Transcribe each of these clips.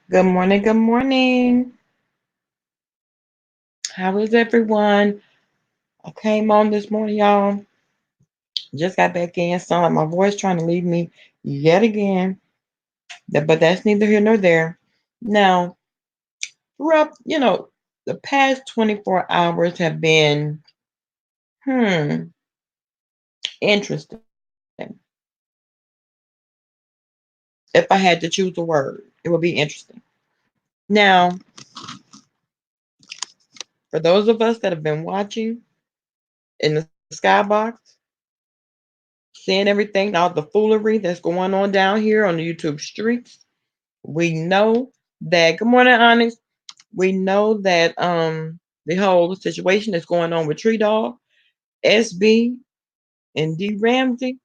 Good morning. Good morning. How is everyone? I came on this morning, y'all. Just got back in. Sound like my voice trying to leave me yet again. But that's neither here nor there. Now, throughout, the past 24 hours have been, interesting. If I had to choose a word, it would be interesting. Now, for those of us that have been watching in the skybox, seeing everything, all the foolery that's going on down here on the YouTube streets, we know that, good morning, Onyx. We know that the whole situation that's going on with Tree Dog, SB, and D Ramsey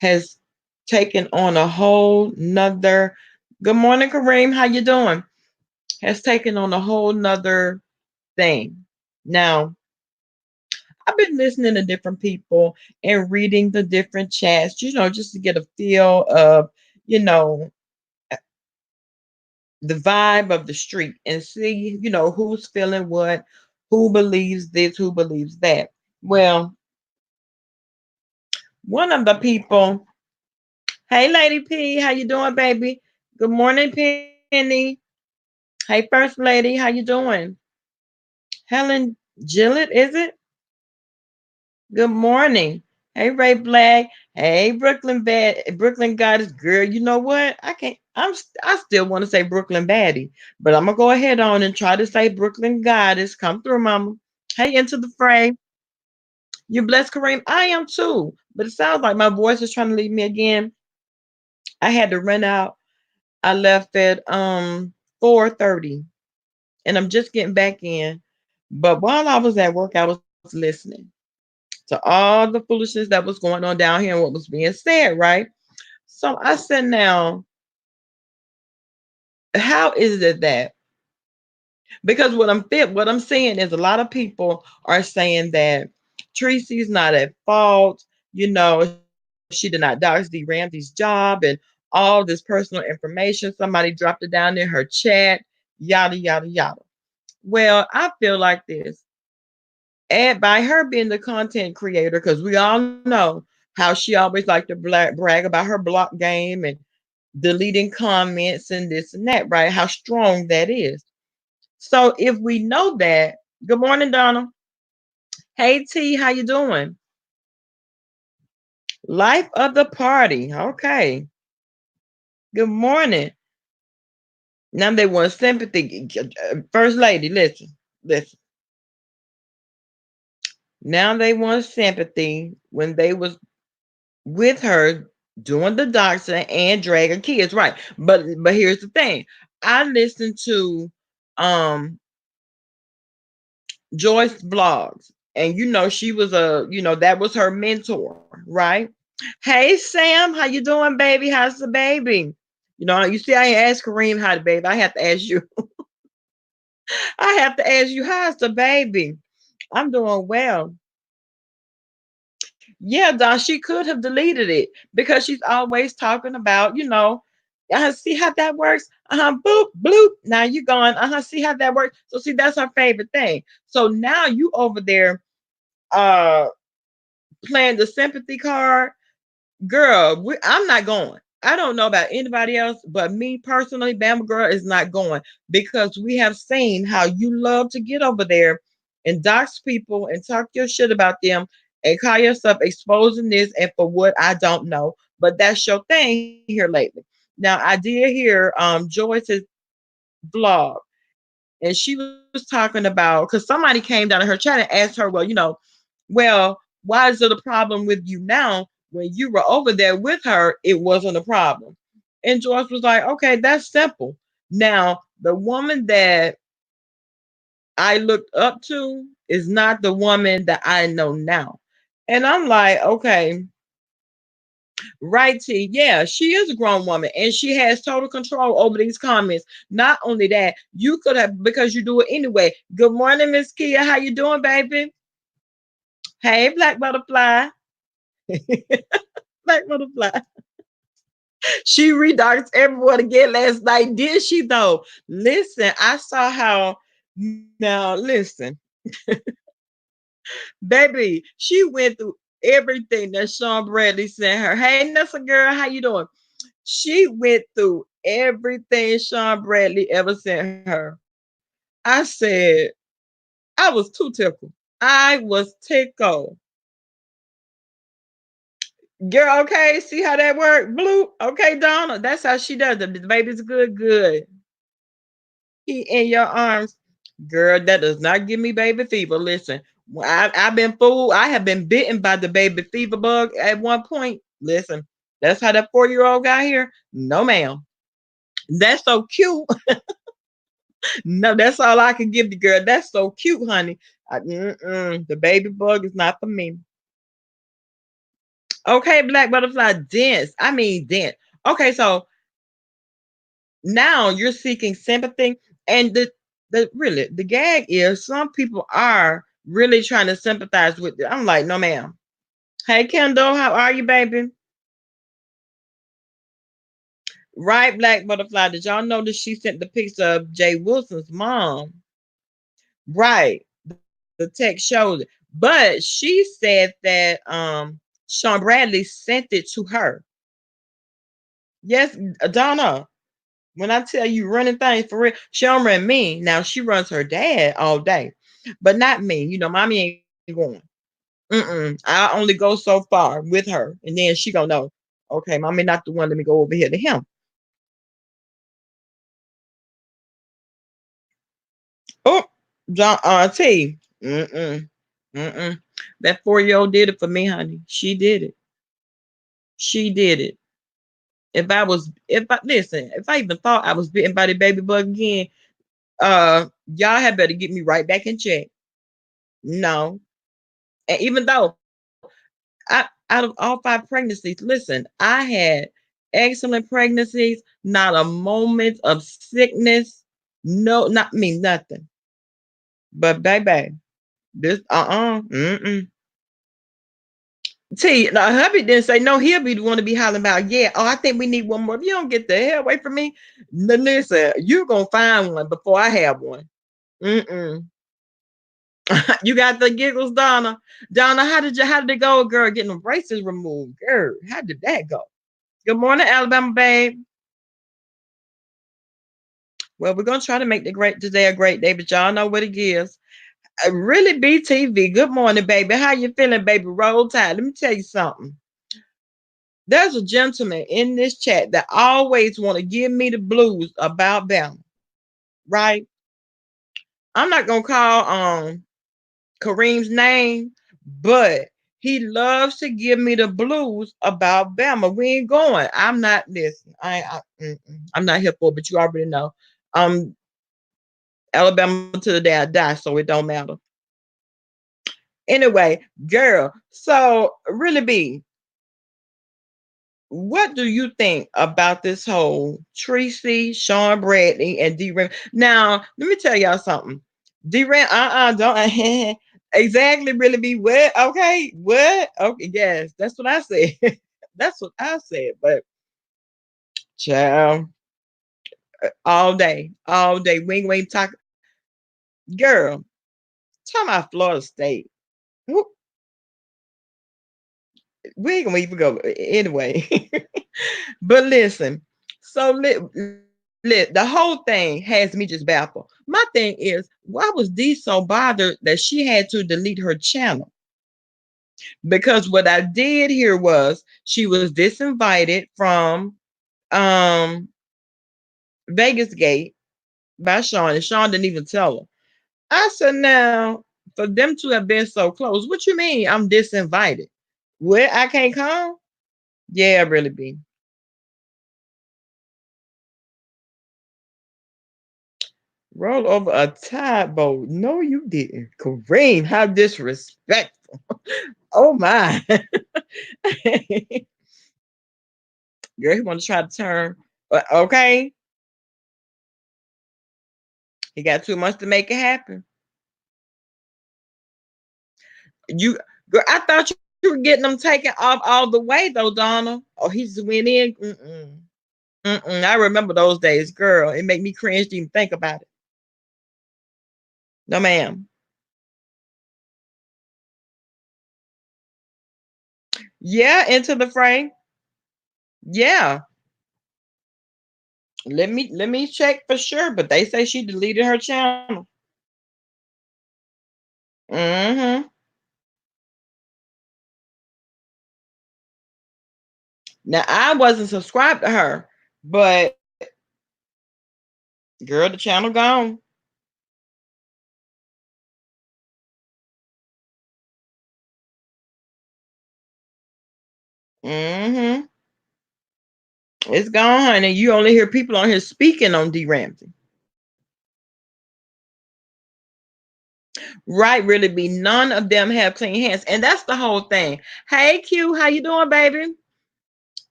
has taken on a whole nother, good morning, Kareem, how you doing? Has taken on a whole nother thing. Now, I've been listening to different people and reading the different chats, just to get a feel of, you know, the vibe of the street and see, who's feeling what, who believes this, who believes that. Well, one of the people, hey Lady P, how you doing, baby? Good morning, Penny. Hey First Lady, how you doing? Helen Gillett, is it? Good morning. Hey Ray Black. Hey Brooklyn Goddess girl. You know what? I still want to say Brooklyn Baddie, but I'm gonna go ahead on and try to say Brooklyn Goddess. Come through, mama. Hey, into the fray. You blessed, Kareem. I am too. But it sounds like my voice is trying to leave me again. I had to run out. I left at 4:30 and I'm just getting back in. But while I was at work, I was listening to all the foolishness that was going on down here and what was being said, right? So I said, now, how is it that? Because what I'm saying is a lot of people are saying that Tracy's not at fault. She did not dox D Ramsey's job and all this personal information. Somebody dropped it down in her chat, yada yada yada. Well, I feel like this. And by her being the content creator, because we all know how she always liked to brag about her block game and deleting comments and this and that, right? How strong that is. So if we know that, good morning, Donna. Hey T, how you doing? Life of the party. Okay. Good morning. Now they want sympathy. First lady, listen. Now they want sympathy when they was with her doing the doxing and dragging kids, right? But here's the thing. I listened to um Joyce vlogs, and she was that was her mentor, right? Hey Sam, how you doing, baby? How's the baby? You see, I asked Kareem how the baby. I have to ask you. I have to ask you, how's the baby? I'm doing well. Yeah, Don, she could have deleted it because she's always talking about, see how that works? Boop, bloop. Now you going, see how that works? So see, that's her favorite thing. So now you over there uh playing the sympathy card. Girl, I'm not going. I don't know about anybody else, but me personally, Bama Girl is not going because we have seen how you love to get over there and dox people and talk your shit about them and call yourself exposing this and for what I don't know. But that's your thing here lately. Now I did hear Joyce's vlog, and she was talking about, because somebody came down in her chat and asked her, well, why is it a problem with you now? When you were over there with her, it wasn't a problem. And Joyce was like, okay, that's simple. Now, the woman that I looked up to is not the woman that I know now. And I'm like, okay, right, T. Yeah, she is a grown woman and she has total control over these comments. Not only that, you could have, because you do it anyway. Good morning, Miss Kia. How you doing, baby? Hey, Black Butterfly. Black Butterfly. She redoxed everyone again last night, did she though? Listen, I saw how now listen, baby, she went through everything that Sean Bradley sent her. Hey Nessa girl, how you doing? She went through everything Sean Bradley ever sent her. I said, I was too tickled. I was tickled. Girl, okay, see how that worked? Blue. Okay, Donna. That's how she does it. The baby's good, good. He in your arms. Girl, that does not give me baby fever. Listen, I've been fooled. I have been bitten by the baby fever bug at one point. Listen, that's how that 4-year-old got here. No, ma'am. That's so cute. No, that's all I can give the girl. That's so cute, honey. The baby bug is not for me. Okay, black butterfly, dense. I mean, dense. Okay, so now you're seeking sympathy, and the really the gag is some people are really trying to sympathize with it. I'm like, no, ma'am. Hey, Kendall, how are you, baby? Right, black butterfly. Did y'all notice she sent the picture of Jay Wilson's mom? Right. The text showed it. But she said that Sean Bradley sent it to her. Yes, Donna. When I tell you running things for real, she don't run me. Now she runs her dad all day, but not me. You know, mommy ain't going. I only go so far with her, and then she gonna know. Okay, mommy not the one. Let me go over here to him. Oh, John T. Mm-mm. That 4-year-old did it for me, honey. She did it. She did it. If I listen, if I even thought I was bitten by the baby bug again, y'all had better get me right back in check. No, and even though out of all 5 pregnancies, listen, I had excellent pregnancies, not a moment of sickness, no, not me, nothing. But baby, this mm-mm. See, now hubby didn't say no. He'll be the one to be hollering about, yeah. Oh, I think we need one more. If you don't get the hell away from me, listen, you're gonna find one before I have one. Mm-mm. You got the giggles, Donna. Donna, how did it go, girl? Getting the braces removed, girl. How did that go? Good morning, Alabama, babe. Well, we're gonna try to make the great today a great day, but y'all know what it is. Really, BTV. Good morning, baby. How you feeling, baby? Roll Tide. Let me tell you something. There's a gentleman in this chat that always want to give me the blues about Bama, right? I'm not gonna call Kareem's name, but he loves to give me the blues about Bama. We ain't going. I'm not listen. I'm not here for it, but you already know. Um, Alabama to the day I die, so it don't matter. Anyway, girl. So really, be what do you think about this whole Tracy, Sean Bradley, and D Ram? Now, let me tell y'all something. D Ram, don't exactly really be what? Okay, what? Okay, yes, that's what I said. That's what I said. But child, all day, wing talk, girl. Talking about Florida State. We ain't gonna even go anyway. But listen, so the whole thing has me just baffled. My thing is, why was Dee so bothered that she had to delete her channel? Because what I did here was she was disinvited from um Vegas Gate by Sean, and Sean didn't even tell her. I said, now for them to have been so close, what you mean I'm disinvited? Where I can't come? Yeah, really be. Roll over a tide boat. No, you didn't. Kareem, how disrespectful. Oh my. Girl, he want to try to turn. Okay. He got too much to make it happen. You girl, I thought you were getting them taken off all the way though, Donna. Oh, he just went in. Mm-mm. Mm-mm. I remember those days, girl. It made me cringe to even think about it. No, ma'am. Yeah, into the fray. Yeah. Let me check for sure, but they say she deleted her channel. Mm-hmm. Now I wasn't subscribed to her, but girl, the channel gone. Mm-hmm. It's gone, honey. You only hear people on here speaking on D Ramsey. Right, really be none of them have clean hands. And that's the whole thing. Hey Q, how you doing, baby?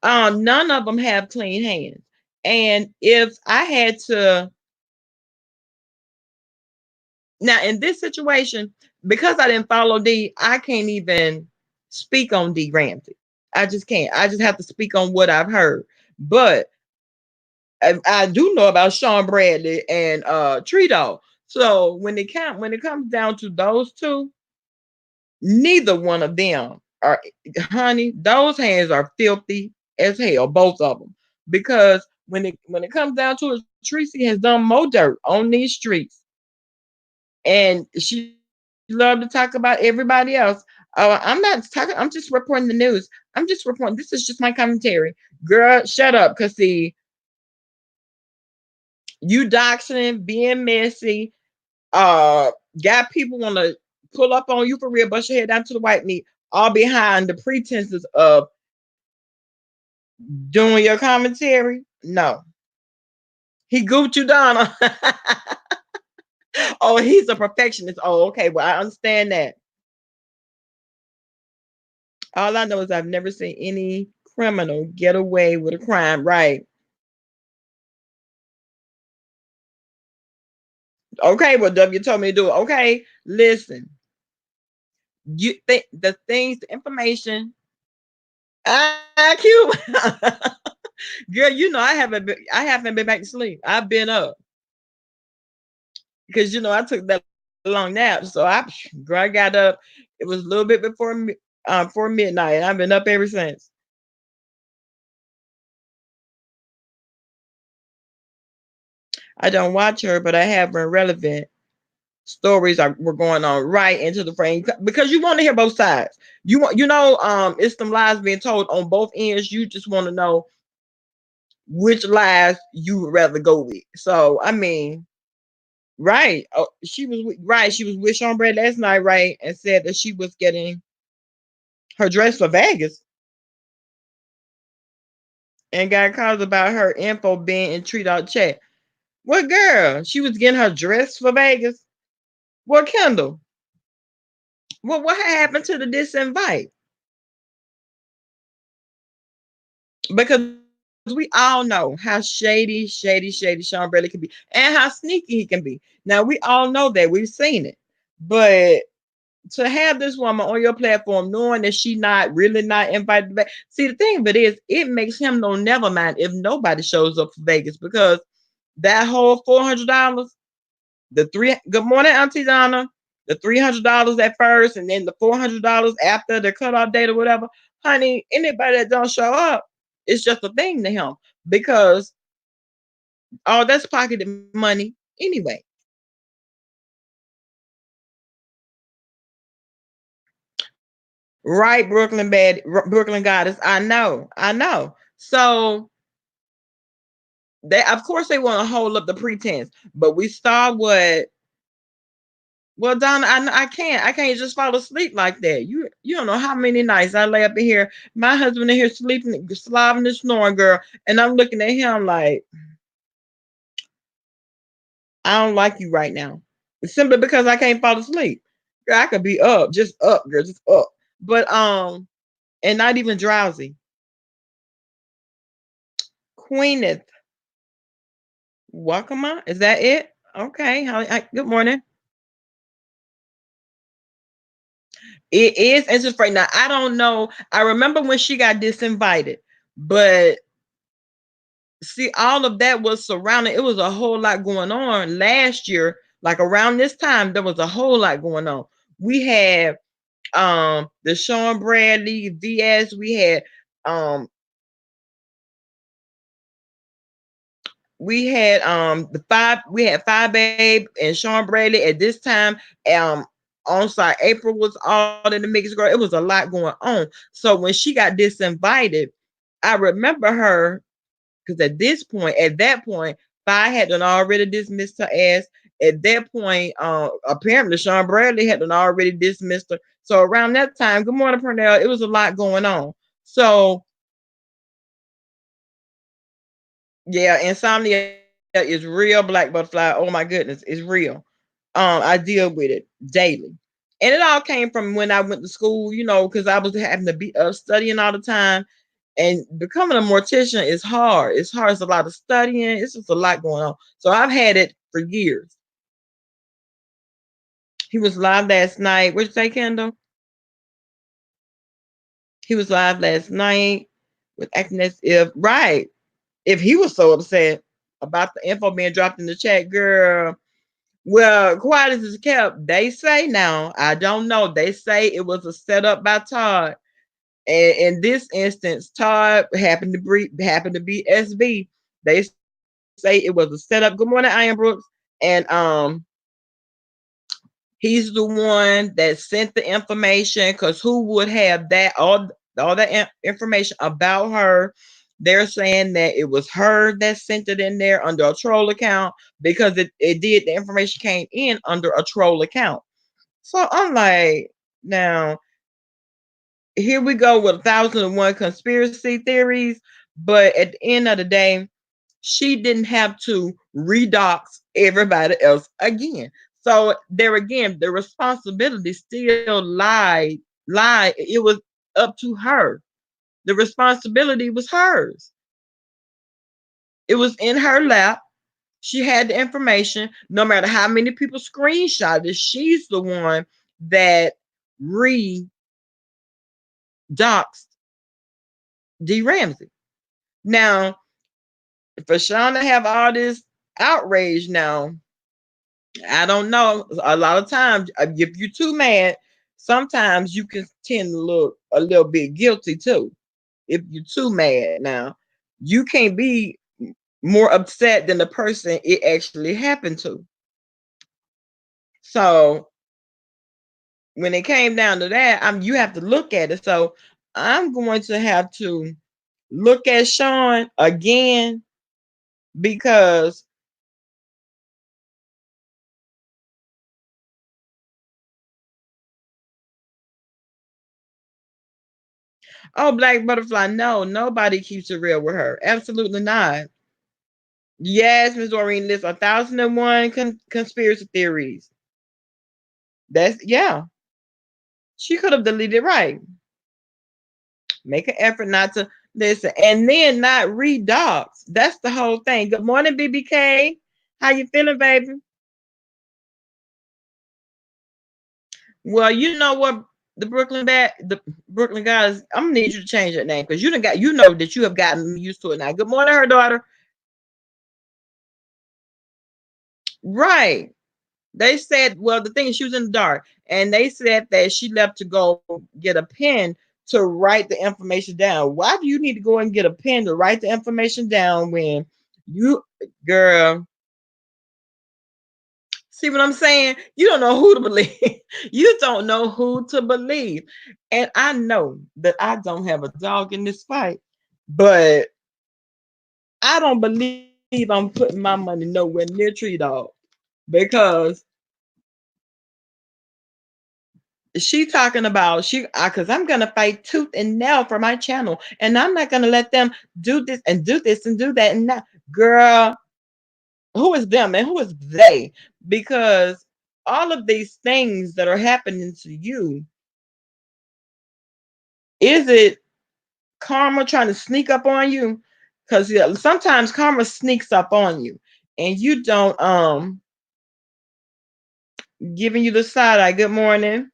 None of them have clean hands. And if I had to now in this situation, because I didn't follow D, I can't even speak on D Ramsey. I just can't. I just have to speak on what I've heard. But I do know about Sean Bradley and Tree Dog. So when it comes down to those two, neither one of them are, honey, those hands are filthy as hell, both of them. Because when it comes down to it, Tracy has done more dirt on these streets, and she loved to talk about everybody else. I'm not talking. I'm just reporting the news. I'm just reporting. This is just my commentary. Girl, shut up. Cause see, you doxing, being messy, uh, got people want to pull up on you for real, bust your head down to the white meat, all behind the pretenses of doing your commentary. No, he gooped you, Donna. Oh, he's a perfectionist. Oh, okay. Well, I understand that. All I know is I've never seen any criminal get away with a crime. Right. Okay. Well, W told me to do it. Okay. Listen, you think the things, the information. IQ. Girl, I haven't been back to sleep. I've been up because I took that long nap. So girl, I got up. It was a little bit before midnight, and I've been up ever since. I don't watch her, but I have her relevant stories were going on right into the frame because you want to hear both sides. It's some lies being told on both ends. You just want to know which lies you would rather go with. So I mean, right. Oh, right. She was with Sean Brad last night, right, and said that she was getting her dress for Vegas and got calls about her info being in Treat Out Chat. What girl? She was getting her dress for Vegas. What Kendall? What happened to the disinvite? Because we all know how shady Sean Bradley can be, and how sneaky he can be. Now we all know that we've seen it, but to have this woman on your platform knowing that she not really not invited back. See, the thing of it is, it makes him no never mind if nobody shows up for Vegas because that whole $400, the three. Good morning, Auntie Donna. The $300 at first, and then the $400 after the cutoff date or whatever. Honey, anybody that don't show up, it's just a thing to him because all that's pocketed money anyway. Right, Brooklyn Goddess. I know. So they, of course, they want to hold up the pretense, but we saw what. Well, Donna, I can't just fall asleep like that. You don't know how many nights I lay up in here. My husband in here sleeping, slobbing and snoring, girl, and I'm looking at him like I don't like you right now, simply because I can't fall asleep. Girl, I could be up, just up, girl, just up, but and not even drowsy. Queeneth, welcome on. Is that it? Okay. Good morning. It is interest free. Now I don't know. I remember when she got disinvited, but see, all of that was surrounding. It was a whole lot going on last year. Like around this time, there was a whole lot going on. We had the Sean Bradley VS. Um we had Five Babe and Sean Bradley at this time. Um on site April was all in the mix, girl. It was a lot going on. So when she got disinvited, I remember her because at that point, Fi had done already dismissed her ass. At that point, apparently Sean Bradley had done already dismissed her. So around that time, good morning, Pernell. It was a lot going on. So yeah, insomnia is real, Black Butterfly. Oh my goodness, it's real. I deal with it daily. And it all came from when I went to school, because I was having to be up studying all the time. And becoming a mortician is hard. It's hard. It's a lot of studying. It's just a lot going on. So I've had it for years. He was live last night. What'd you say, Kendall? He was live last night with acting as if, right, if he was so upset about the info being dropped in the chat, girl. Well, quiet as it's kept, they say now, I don't know. They say it was a setup by Todd. And in this instance, Todd happened to be SB. They say it was a setup. Good morning, Iron Brooks. And he's the one that sent the information because who would have all that information about her? They're saying that it was her that sent it in there under a troll account because the information came in under a troll account. So I'm like, now here we go with 1,001 conspiracy theories, but at the end of the day, she didn't have to redox everybody else again. So there again, the responsibility still lied. It was up to her. The responsibility was hers. It was in her lap. She had the information. No matter how many people screenshot it, she's the one that re doxed D. Ramsey. Now, for Sean to have all this outrage now, I don't know. A lot of times, if you're too mad, sometimes you can tend to look a little bit guilty too. If you're too mad now, you can't be more upset than the person it actually happened to. So when it came down to that, you have to look at it. So I'm going to have to look at Sean again because oh, Black Butterfly, no, nobody keeps it real with her. Absolutely not. Yes, Miss Doreen, list 1,001 conspiracy theories. That's yeah. She could have deleted right. Make an effort not to listen, and then not read docs. That's the whole thing. Good morning, BBK. How you feeling, baby? Well, you know what, the Brooklyn guys. I'm gonna need you to change that name because you know that you have gotten used to it now. Good morning, her daughter. Right. They said, well, the thing is, she was in the dark, and they said that she left to go get a pen to write the information down. Why do you need to go and get a pen to write the information down when you, girl, see what I'm saying? You don't know who to believe. You don't know who to believe. And I know that I don't have a dog in this fight, but I don't believe I'm putting my money nowhere near Tree Dog because she talking about she because I'm gonna fight tooth and nail for my channel, and I'm not gonna let them do this and do this and do that and that. Girl, who is them and who is they? Because all of these things that are happening to you, is it karma trying to sneak up on you? Because yeah, sometimes karma sneaks up on you, and you don't giving you the side eye. Good morning.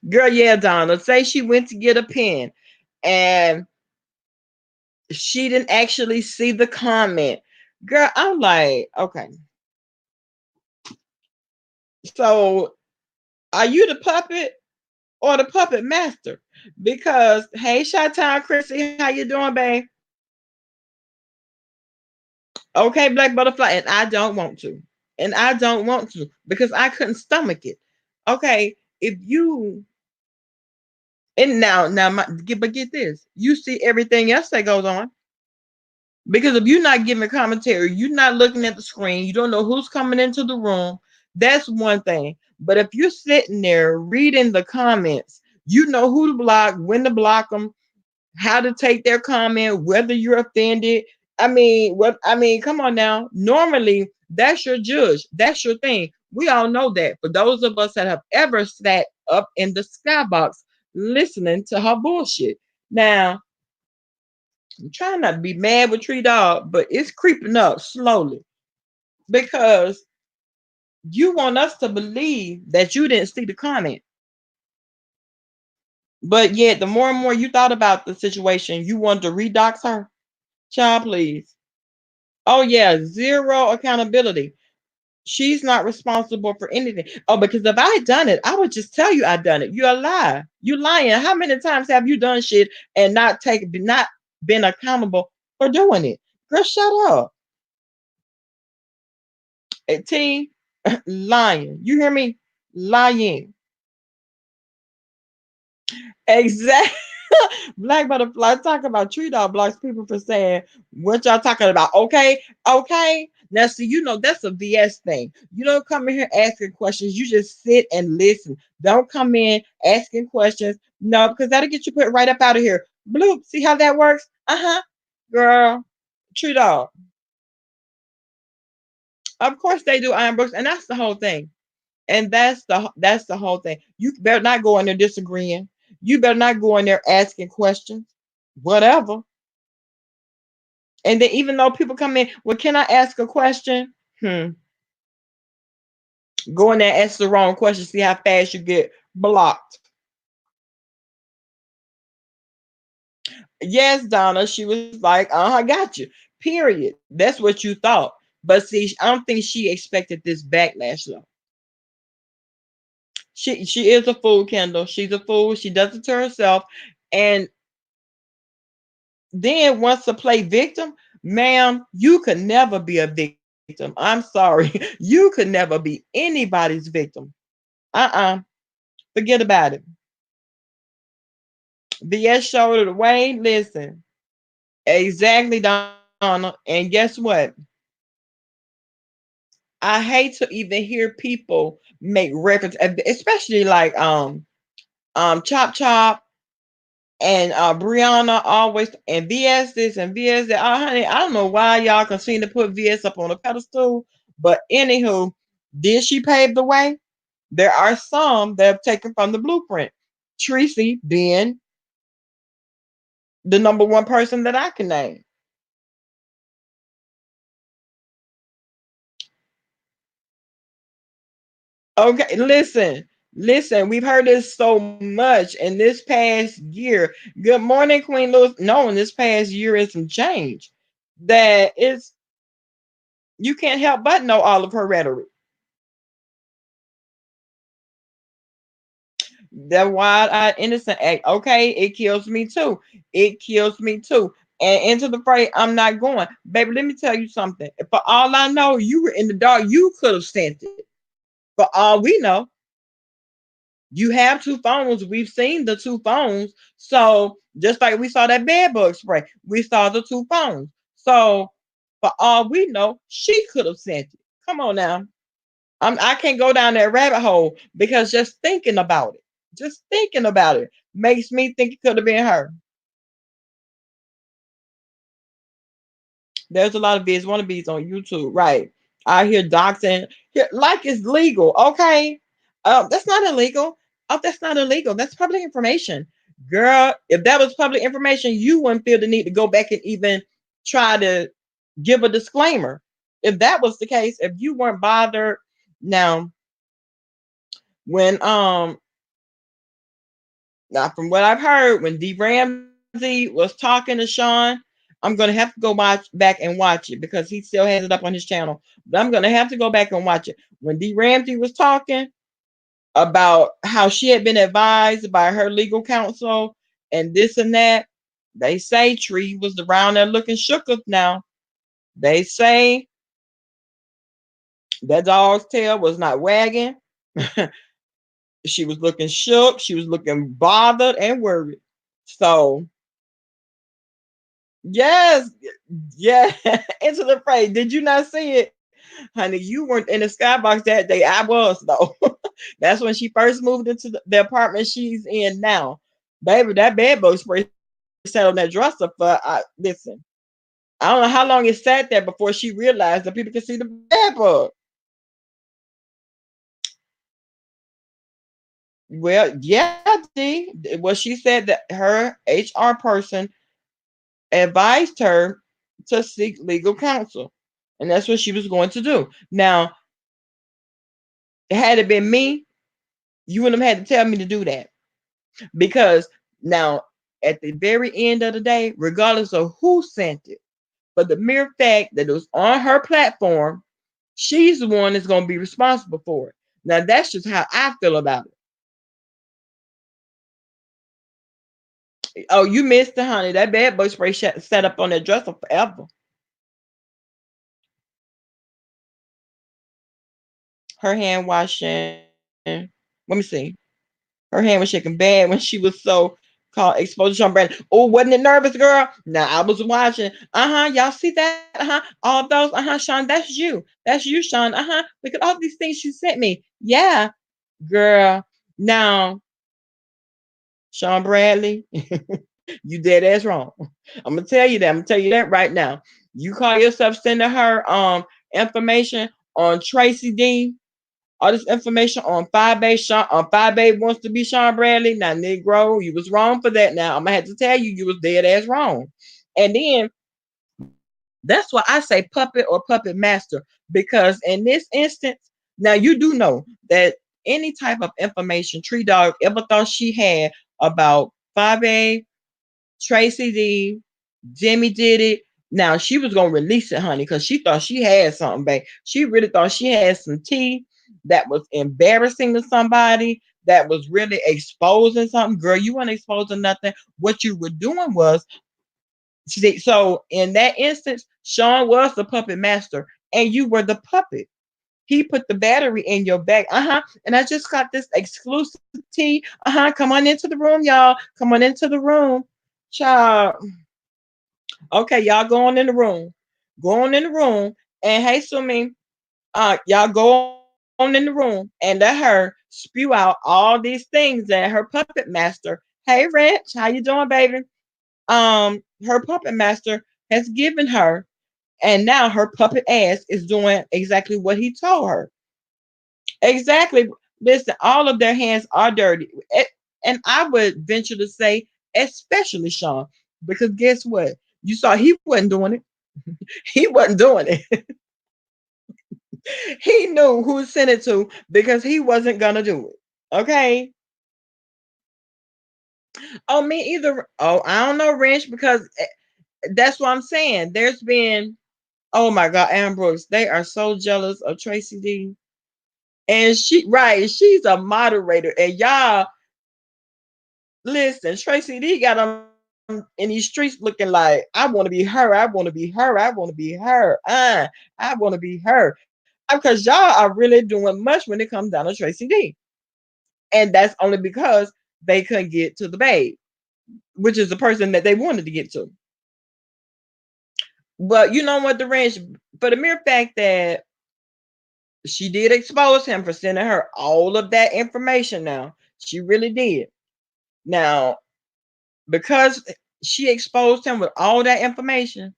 Girl, yeah, Donna. Say she went to get a pen and she didn't actually see the comment. Girl, I'm like, okay. So are you the puppet or the puppet master? Because hey, Shot Town Chrissy, how you doing, babe? Okay, Black Butterfly, and I don't want to. And I don't want to because I couldn't stomach it. Okay, if you and but get this, you see everything else that goes on. Because if you're not giving commentary, you're not looking at the screen, you don't know who's coming into the room. That's one thing. But if you're sitting there reading the comments, you know who to block, when to block them, how to take their comment, whether you're offended. Come on now. Normally, that's your judge. That's your thing. We all know that. For those of us that have ever sat up in the skybox listening to her bullshit. Now, I'm trying not to be mad with Tree Dog, but it's creeping up slowly because you want us to believe that you didn't see the comment. But yet, the more and more you thought about the situation, you wanted to redox her. Child, please. Oh, yeah, zero accountability. She's not responsible for anything. Oh, because if I had done it, I would just tell you I done it. You're a lie. You lying. How many times have you done shit and not been accountable for doing it? Girl, shut up. T, lying. You hear me? Lying. Exactly. Black Butterfly talk about tree dog blocks people for saying what y'all talking about. Okay, okay. Now see, you know that's a VS thing. You don't come in here asking questions. You just sit and listen. Don't come in asking questions. No, because that'll get you put right up out of here. Bloop. See how that works? Uh-huh. Girl, tree dog. Of course they do Iron Brooks, and that's the whole thing. And that's the whole thing. You better not go in there disagreeing. You better not go in there asking questions. Whatever. And then even though people come in, well, can I ask a question? Go in there and ask the wrong question, see how fast you get blocked. Yes, Donna, she was like, I got you. Period. That's what you thought. But see, I don't think she expected this backlash though. She is a fool, Kendall. She's a fool. She does it to herself. And then wants to play victim, ma'am, you could never be a victim. I'm sorry. You could never be anybody's victim. Uh-uh. Forget about it. BS showed it away. Listen. Exactly, Donna. And guess what? I hate to even hear people make reference, especially like Chop Chop and Brianna always and VS this and VS that. Oh, honey, I don't know why y'all continue to put VS up on a pedestal, but anywho, did she pave the way? There are some that have taken from the blueprint. Tracy being the number one person that I can name. Okay, listen, we've heard this so much in this past year. Good morning, Queen Louis. No, in this past year is some change that is you can't help but know all of her rhetoric. That wide-eyed innocent act. Okay, it kills me too. It kills me too. And into the fray, I'm not going. Baby, let me tell you something. For all I know, you were in the dark. You could have sent it. For all we know, you have two phones. We've seen the two phones. So just like we saw that bed bug spray, we saw the two phones. So for all we know, she could have sent it. Come on now. I can't go down that rabbit hole because just thinking about it makes me think it could have been her. There's a lot of vids, wannabes on YouTube, right? I hear doxing, like it's legal, okay? That's not illegal. Oh, that's not illegal. That's public information, girl. If that was public information, you wouldn't feel the need to go back and even try to give a disclaimer. If that was the case, if you weren't bothered, now when Now, from what I've heard, when D. Ramsey was talking to Sean, I'm gonna have to go watch back and watch it because he still has it up on his channel. But I'm gonna have to go back and watch it. When D. Ramsey was talking about how she had been advised by her legal counsel and this and that, they say Tree was around there looking shook up now. They say that dog's tail was not wagging. She was looking shook. She was looking bothered and worried. So, yes, yeah, into the fray. Did you not see it? Honey, you weren't in the skybox that day. I was, though. That's when she first moved into the apartment she's in now. Baby, that bed bug spray sat on that dresser for, listen, I don't know how long it sat there before she realized that people could see the bed bug. Well, yeah, D. Well, she said that her HR person advised her to seek legal counsel. And that's what she was going to do. Now, had it been me, you wouldn't have had to tell me to do that. Because now, at the very end of the day, regardless of who sent it, but the mere fact that it was on her platform, she's the one that's going to be responsible for it. Now, that's just how I feel about it. Oh, you missed it, honey. That bad boy spray sat up on that dresser forever. Her hand washing. Let me see. Her hand was shaking bad when she was so called exposure Sean Brandon. Oh, wasn't it nervous, girl? Now I was watching. Y'all see that? All those. Sean, that's you. That's you, Sean. Look at all these things you sent me. Yeah, girl. Now, Sean Bradley, you dead ass wrong. I'm gonna tell you that. I'm gonna tell you that right now. You call yourself sending her information on Tracy Dean, all this information on 5A Sean, on 5A wants to be Sean Bradley. Now, Negro, you was wrong for that. Now I'm gonna have to tell you, you was dead ass wrong. And then that's why I say puppet or puppet master, because in this instance, now you do know that any type of information Tree Dog ever thought she had about 5A, Tracy D, Jimmy did it. Now she was gonna release it, honey, because she thought she had something, babe. She really thought she had some tea that was embarrassing to somebody, that was really exposing something. Girl, you weren't exposing nothing. What you were doing was, see, so in that instance, Sean was the puppet master, and you were the puppet. He put the battery in your bag. And I just got this exclusive tea. Come on into the room, y'all. Come on into the room. Child. Okay, y'all go on in the room. Go on in the room. And hey, Sumi, y'all go on in the room and let her spew out all these things that her puppet master. Hey, Rich, how you doing, baby? Her puppet master has given her, and now her puppet ass is doing exactly what he told her. Exactly. Listen, all of their hands are dirty. And I would venture to say, especially Sean, because guess what? You saw he wasn't doing it. He wasn't doing it. He knew who to send it to because he wasn't going to do it. Okay. Oh, me either. Oh, I don't know, Wrench, because that's what I'm saying. There's been, oh my God, Ambrose, they are so jealous of Tracy D. And she's a moderator. And y'all, listen, Tracy D got them in these streets looking like, I want to be her. I want to be her. I want to be her. I want to be her. Because y'all are really doing much when it comes down to Tracy D. And that's only because they couldn't get to the babe, which is the person that they wanted to get to. But you know what, the ranch, for the mere fact that she did expose him for sending her all of that information now, she really did. Now, because she exposed him with all that information,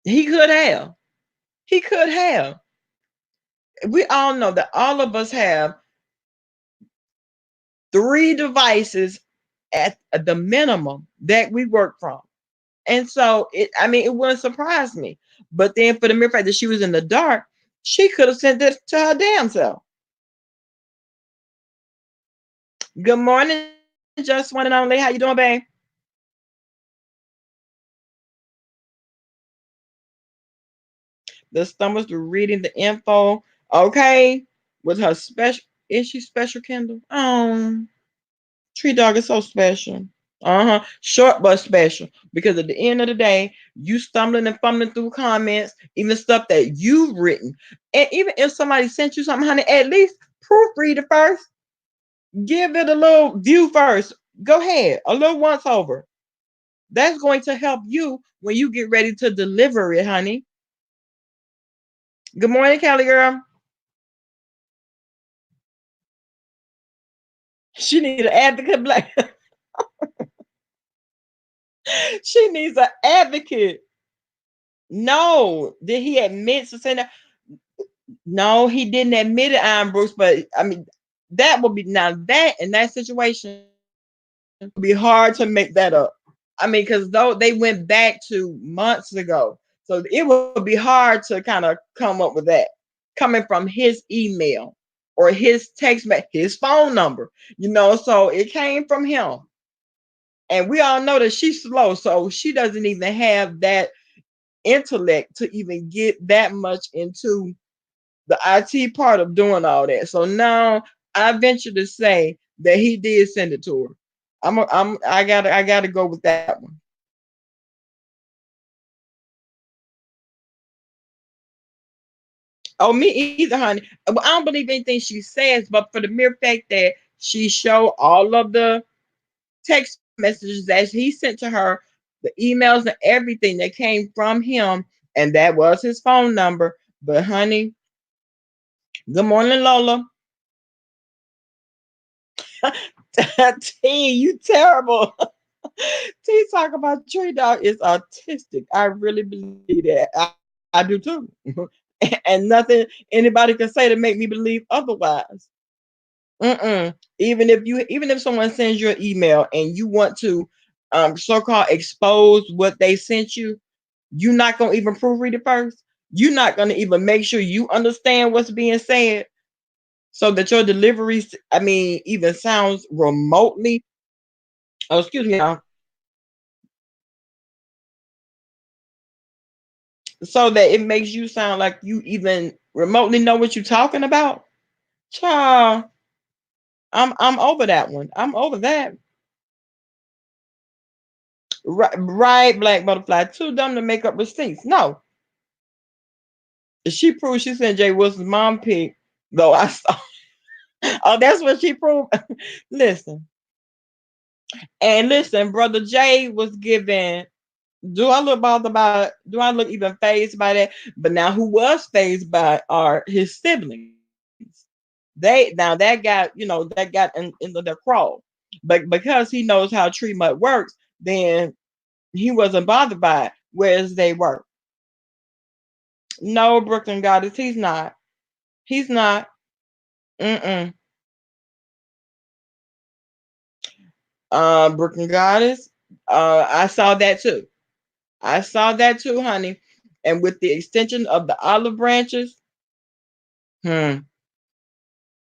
he could have. He could have. We all know that all of us have 3 devices at the minimum that we work from. And so it wouldn't surprise me. But then for the mere fact that she was in the dark, she could have sent this to her damn self. Good morning, just one and only. How you doing, babe? The stomach's reading the info. Okay. With her special, is she special, Kendall? Tree Dog is so special. Short but special. Because at the end of the day, you stumbling and fumbling through comments, even stuff that you've written. And even if somebody sent you something, honey, at least proofread it first. Give it a little view first. Go ahead. A little once over. That's going to help you when you get ready to deliver it, honey. Good morning, Kelly girl. She need an advocate. Black. She needs an advocate. No, did he admit to saying that? No, he didn't admit it, Iron Bruce. But I mean, that would be now that in that situation would be hard to make that up. I mean, because though they went back to months ago, so it would be hard to kind of come up with that coming from his email or his his phone number. So it came from him, and we all know that she's slow, so she doesn't even have that intellect to even get that much into the IT part of doing all that. So now I venture to say that he did send it to her. I gotta go with that one. Oh, me either, honey. Well, I don't believe anything she says, but for the mere fact that she showed all of the text messages that he sent to her, the emails and everything that came from him, and that was his phone number. But honey, good morning, Lola. T, you terrible. T talk about Tree Dog is autistic. I really believe that. I do too. And nothing anybody can say to make me believe otherwise. Even if someone sends you an email and you want to so-called expose what they sent you, you're not gonna even proofread it first. You're not gonna even make sure you understand what's being said so that your delivery, I mean, even sounds remotely. Oh, excuse me, y'all. So that it makes you sound like you even remotely know what you're talking about. Child, I'm over that one. I'm over that. Right, black butterfly. Too dumb to make up receipts. No, she proved she sent Jay Wilson's mom pic. Though I saw. Oh, that's what she proved. Listen, and listen, brother Jay was given. Do I look bothered by? Do I look even phased by that? But now, who was phased by are his siblings. That got into their crawl, but because he knows how tree mud works, then he wasn't bothered by it. Whereas they were. No, Brooklyn Goddess, he's not. He's not. Mm-mm. Brooklyn Goddess. I saw that too. I saw that too, honey. And with the extension of the olive branches, hmm,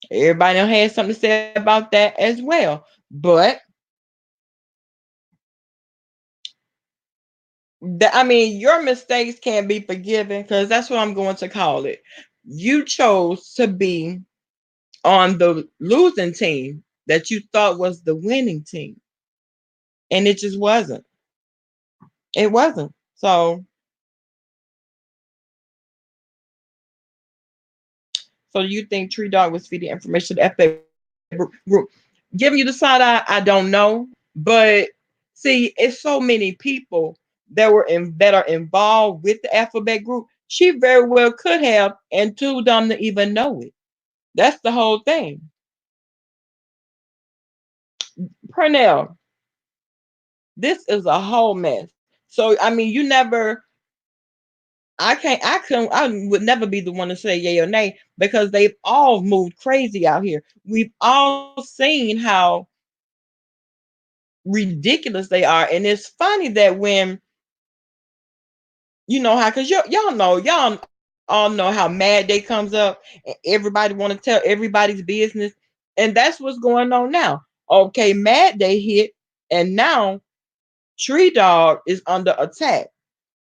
everybody had something to say about that as well. But I mean, your mistakes can be forgiven because that's what I'm going to call it. You chose to be on the losing team that you thought was the winning team, and it just wasn't. It wasn't. So you think Tree Dog was feeding information to the FA group? Giving you the side eye, I don't know. But see, it's so many people that are involved with the alphabet group. She very well could have, and too dumb to even know it. That's the whole thing. Pernell, this is a whole mess. So I mean, you never. I can't. I couldn't. I would never be the one to say yay or nay because they've all moved crazy out here. We've all seen how ridiculous they are, and it's funny that when how because y'all all know how mad they comes up and everybody want to tell everybody's business, and that's what's going on now. Okay, Mad Day hit, and now Tree Dog is under attack.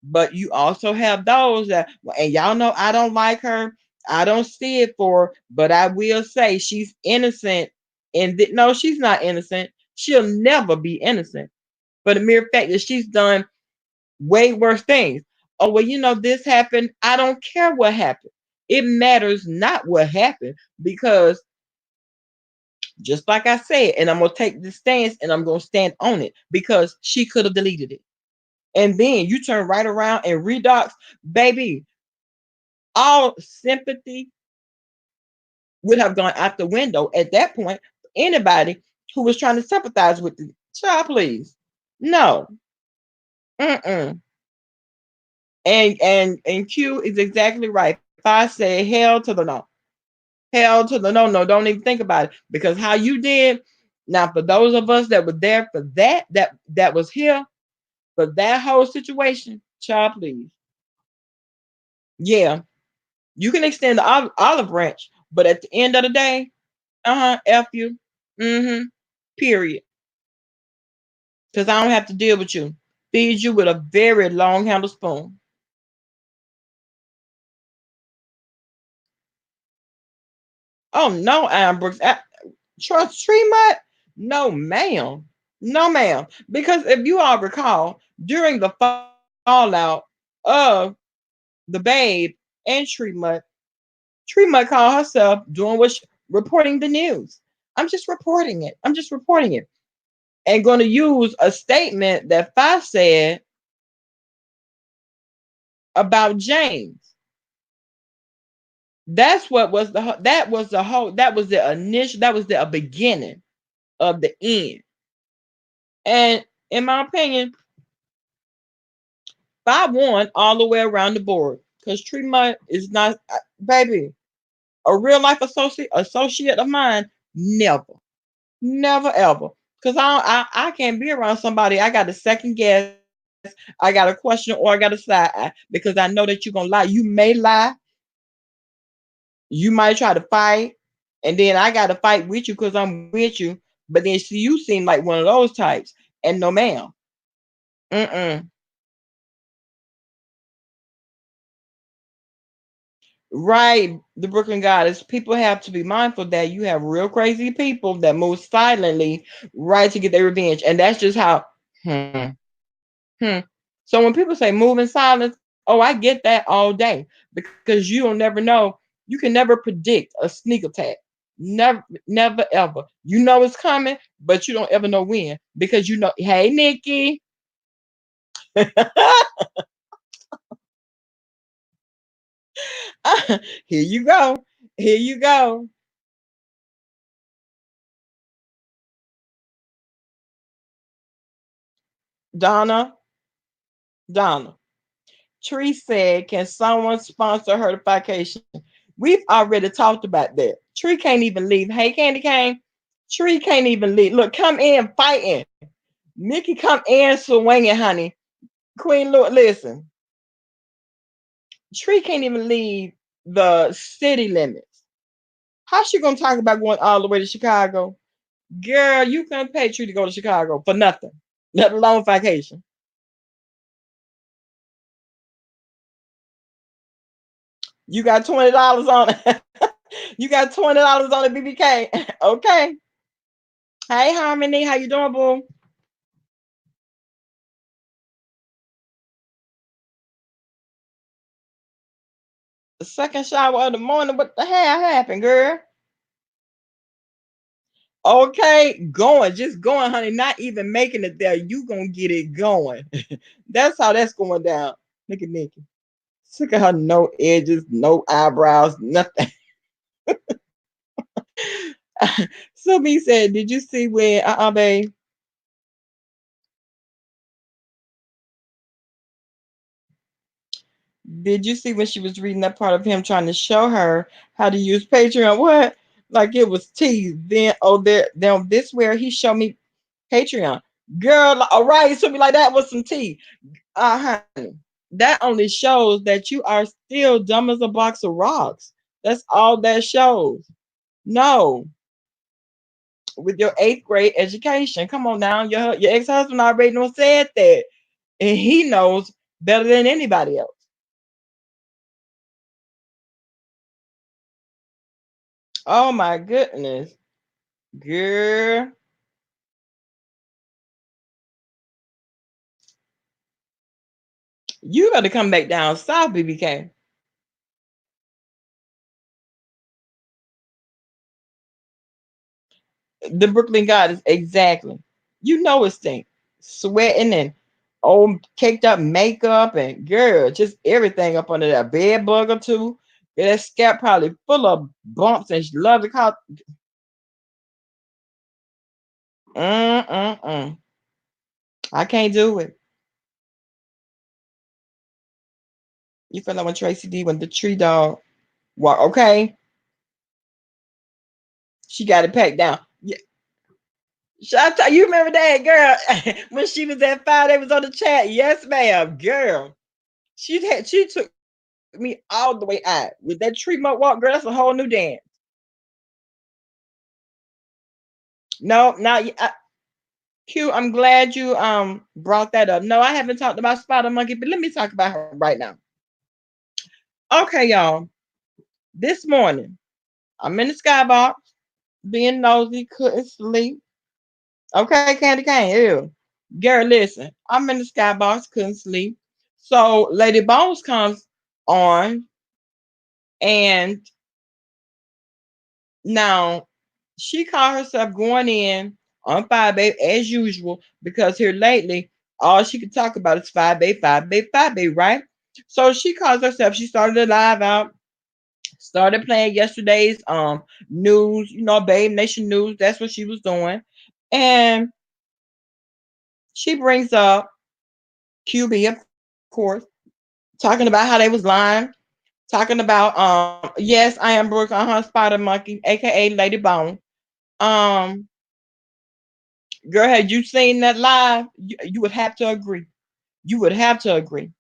But you also have those that, and y'all know I don't like her. I don't see it for her, but I will say she's innocent. And no, she's not innocent. She'll never be innocent for the mere fact that she's done way worse things. Oh, well, this happened. I don't care what happened. It matters not what happened because just like I said, and I'm going to take this stance and I'm going to stand on it because she could have deleted it. And then you turn right around and redox, baby, all sympathy would have gone out the window at that point. Anybody who was trying to sympathize with the child, please. No. Mm-mm. And Q is exactly right. If I say hell to the no, hell to the no, no, don't even think about it. Because how you did, now for those of us that were there for that was here for that whole situation, child, please. Yeah, you can extend the olive branch, but at the end of the day, F you. Mm-hmm. Period. Because I don't have to deal with you. Feed you with a very long handled spoon. Oh no, Ambrose. Trust tree mud? No, ma'am. No, ma'am. Because if you all recall, during the fallout of the babe and Tree Mud called herself doing reporting the news. I'm just reporting it. I'm just reporting it. And going to use a statement that Fi said about James. That's what was that was the initial, that was the beginning of the end. And in my opinion, Fi won all the way around the board because Tremont is not, baby, a real life associate of mine. Never, never ever. Because I can't be around somebody. I got to second guess. I got to question or I got to side eye because I know that you're gonna lie. You may lie. You might try to fight, and then I got to fight with you because I'm with you. But then see, you seem like one of those types, and no, ma'am. Mm-mm. Right, the Brooklyn Goddess. People have to be mindful that you have real crazy people that move silently, right, to get their revenge, and that's just how. Hmm, hmm. So when people say move in silence, oh, I get that all day because you'll never know. You can never predict a sneak attack. Never, never, ever. You know it's coming, but you don't ever know when because you know. Hey, Nikki. Here you go. Here you go. Donna. Donna. Tree said, "Can someone sponsor her vacation?" We've already talked about that. Tree can't even leave. Hey, Candy Cane. Tree can't even leave. Look, come in fighting. Nikki, come in swinging, honey. Queen, look, listen. Tree can't even leave the city limits. How's she gonna talk about going all the way to Chicago? Girl, you couldn't pay Tree to go to Chicago for nothing, let alone vacation. You got $20 on it. You got $20 on the BBK. Okay. Hey Harmony, how you doing, boo? The second shower of the morning. What the hell happened, girl? Okay, going, just going, honey. Not even making it there. You gonna get it going. That's how that's going down. Look at Nikki. Look at her, no edges, no eyebrows, nothing. So me said, did you see when babe? Did you see when she was reading that part of him trying to show her how to use Patreon? What? Like it was teased. Then then this where he showed me Patreon. Girl, all right, so be like that was some tea. Honey, that only shows that you are still dumb as a box of rocks. That's all that shows. No, with your eighth grade education. Come on now, your ex husband already done said that, and he knows better than anybody else. Oh my goodness, girl, you got to come back down south, BBK. The Brooklyn Goddess, exactly. You know it's stink, sweating and old caked up makeup and girl, just everything up under that bed bug or two. That scalp probably full of bumps, and she love to call. Mm. I can't do it. You feel like when Tracy D when the tree dog walk, okay? She got it packed down. Yeah. You remember that girl when she was at five? They was on the chat. Yes, ma'am, girl. She took me all the way out with that tree mug walk, girl. That's a whole new dance. No, not Q. I'm glad you brought that up. No, I haven't talked about Spider Monkey, but let me talk about her right now. Okay, y'all. This morning, I'm in the skybox, being nosy, couldn't sleep. Okay, Candy Cane, ew. Girl, listen, I'm in the skybox, couldn't sleep. So Lady Bones comes on, and now she caught herself going in on Five Babe as usual because here lately, all she could talk about is Five Babe, Five Babe, Five Babe, right? So she calls herself, she started a live out, started playing yesterday's news, Babe Nation News. That's what she was doing. And she brings up QB, of course, talking about how they was lying, talking about yes, I am Brooke, Spider Monkey, aka Lady Bone. Um, girl, had you seen that live, you would have to agree. You would have to agree.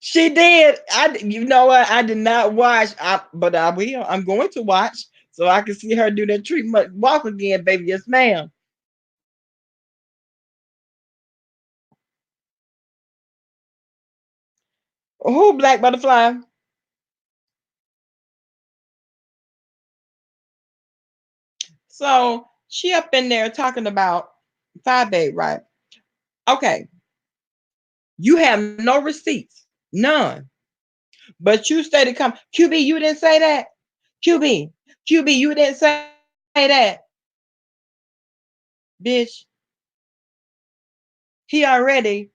She did. You know what? I did not watch, but I will. I'm going to watch so I can see her do that treatment walk again, baby. Yes, ma'am. Who Black Butterfly? So she up in there talking about Five Babe, right? Okay, you have no receipts, none. But you stated come QB, you didn't say that. QB, QB, you didn't say that. Bitch, he already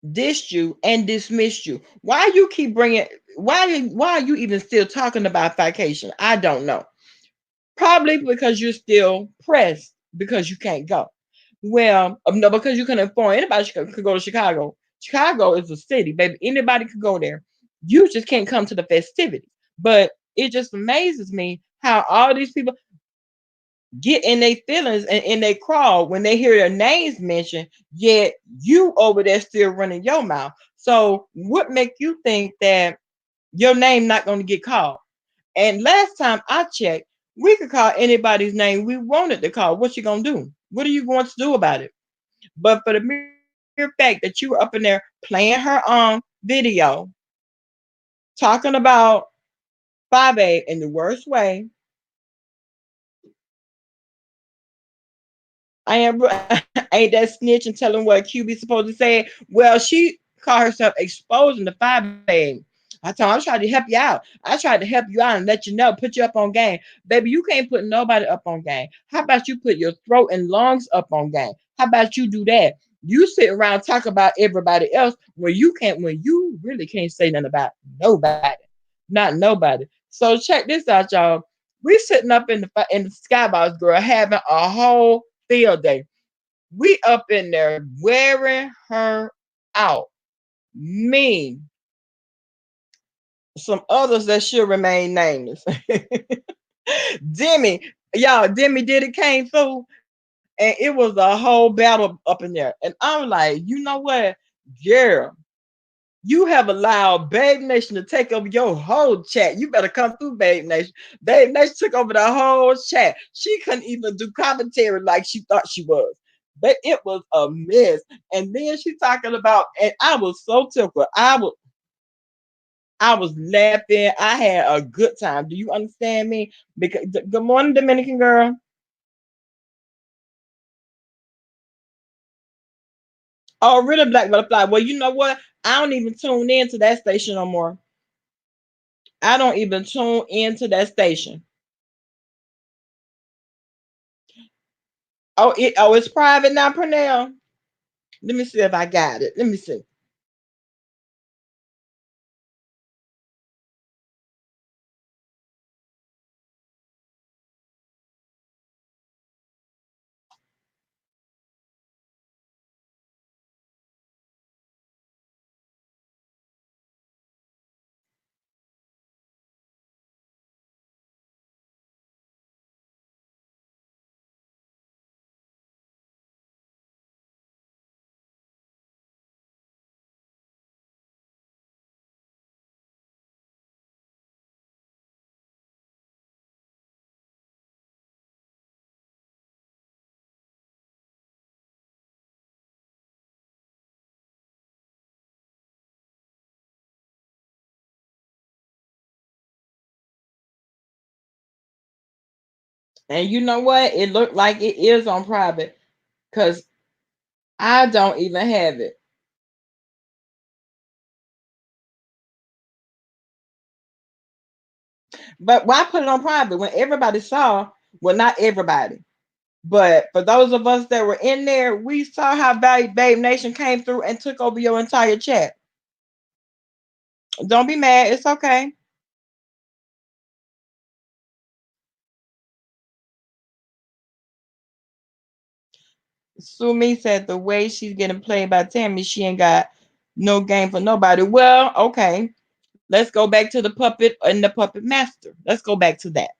dissed you and dismissed you. Why you keep bringing? Why are you even still talking about vacation? I don't know. Probably because you're still pressed because you can't go. Well, no, because you can inform anybody could go to Chicago. Chicago is a city, baby. Anybody could go there. You just can't come to the festivities. But it just amazes me how all these people get in their feelings and in their crawl when they hear their names mentioned, yet you over there still running your mouth. So what make you think that your name not going to get called? And last time I checked, we could call anybody's name we wanted to call. What you gonna do? What are you going to do about it? But for the mere fact that you were up in there playing her video, talking about Five A in the worst way, I am ain't that snitch and telling what QB supposed to say. Well, she called herself exposing the Five A. I told her, I'm trying to help you out. I tried to help you out and let you know, put you up on game. Baby, you can't put nobody up on game. How about you put your throat and lungs up on game? How about you do that? You sit around talk about everybody else when you really can't say nothing about nobody. Not nobody. So check this out, y'all. We sitting up in the skybox, girl, having a whole field day. We up in there wearing her out. Me, some others that should remain nameless. Demi, y'all, Demi did it came through, and it was a whole battle up in there. And I'm like, you know what, girl, You have allowed Babe Nation to take over your whole chat. You better come through, Babe Nation. Babe Nation took over the whole chat. She couldn't even do commentary like she thought she was. But it was a mess. And then she talking about, and I was so tickled. I was laughing. I had a good time. Do you understand me? Because good morning, Dominican girl. Oh, really, Black Butterfly. Well, you know what? I don't even tune in to that station no more. I don't even tune into that station. Oh, it's private now, Pernell. Let me see if I got it. Let me see. And you know what? It looked like it is on private because I don't even have it. But why put it on private when everybody saw? Well, not everybody, but for those of us that were in there, we saw how Babe Nation came through and took over your entire chat. Don't be mad. It's okay. Sumi said the way she's getting played by Tammy, she ain't got no game for nobody. Well, okay. Let's go back to the puppet and the puppet master. Let's go back to that.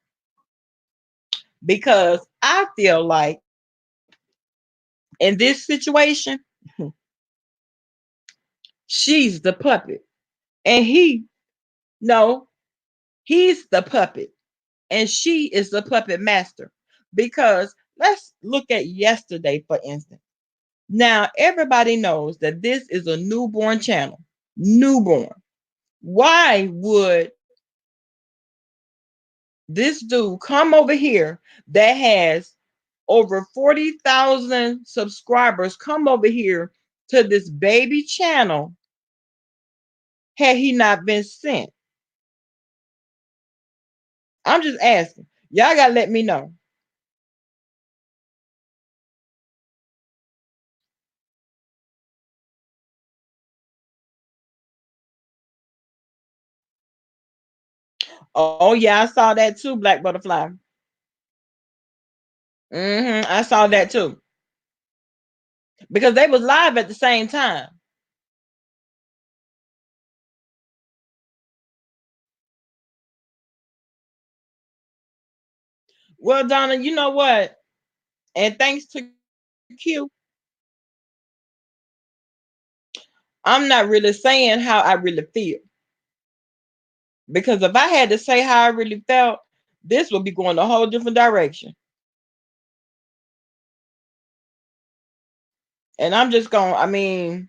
Because I feel like in this situation, she's the puppet. And no, he's the puppet. And she is the puppet master. Because let's look at yesterday, for instance. Now, everybody knows that this is a newborn channel. Newborn. Why would this dude come over here that has over 40,000 subscribers come over here to this baby channel had he not been sent? I'm just asking. Y'all got to let me know. Oh, yeah, I saw that too, Black Butterfly. I saw that too. Because they was live at the same time. Well, Donna, you know what? And thanks to Q, I'm not really saying how I really feel. Because if I had to say how I really felt, this would be going a whole different direction. And I'm just going, I mean,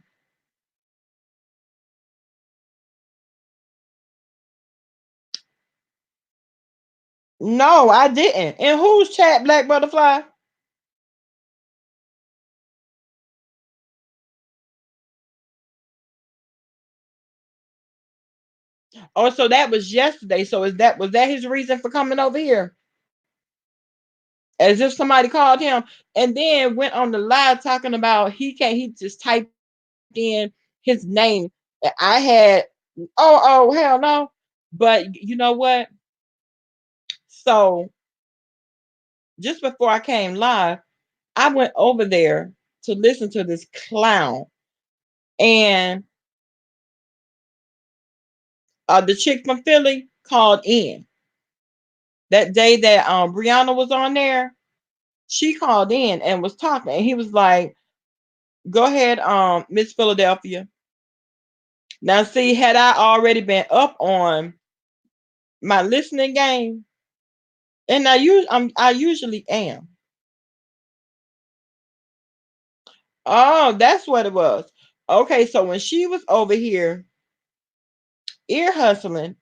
no, I didn't. In whose chat, Black Butterfly? Oh, so that was yesterday. So was that his reason for coming over here? As if somebody called him and then went on the live talking about he just typed in his name. I had oh hell no. But you know what? So just before I came live, I went over there to listen to this clown. And the chick from Philly called in that day that Brianna was on there. She called in and was talking, and he was like, "Go ahead, Miss Philadelphia." Now, see, had I already been up on my listening game, and I usually am. Oh, that's what it was. Okay, so when she was over here ear hustling,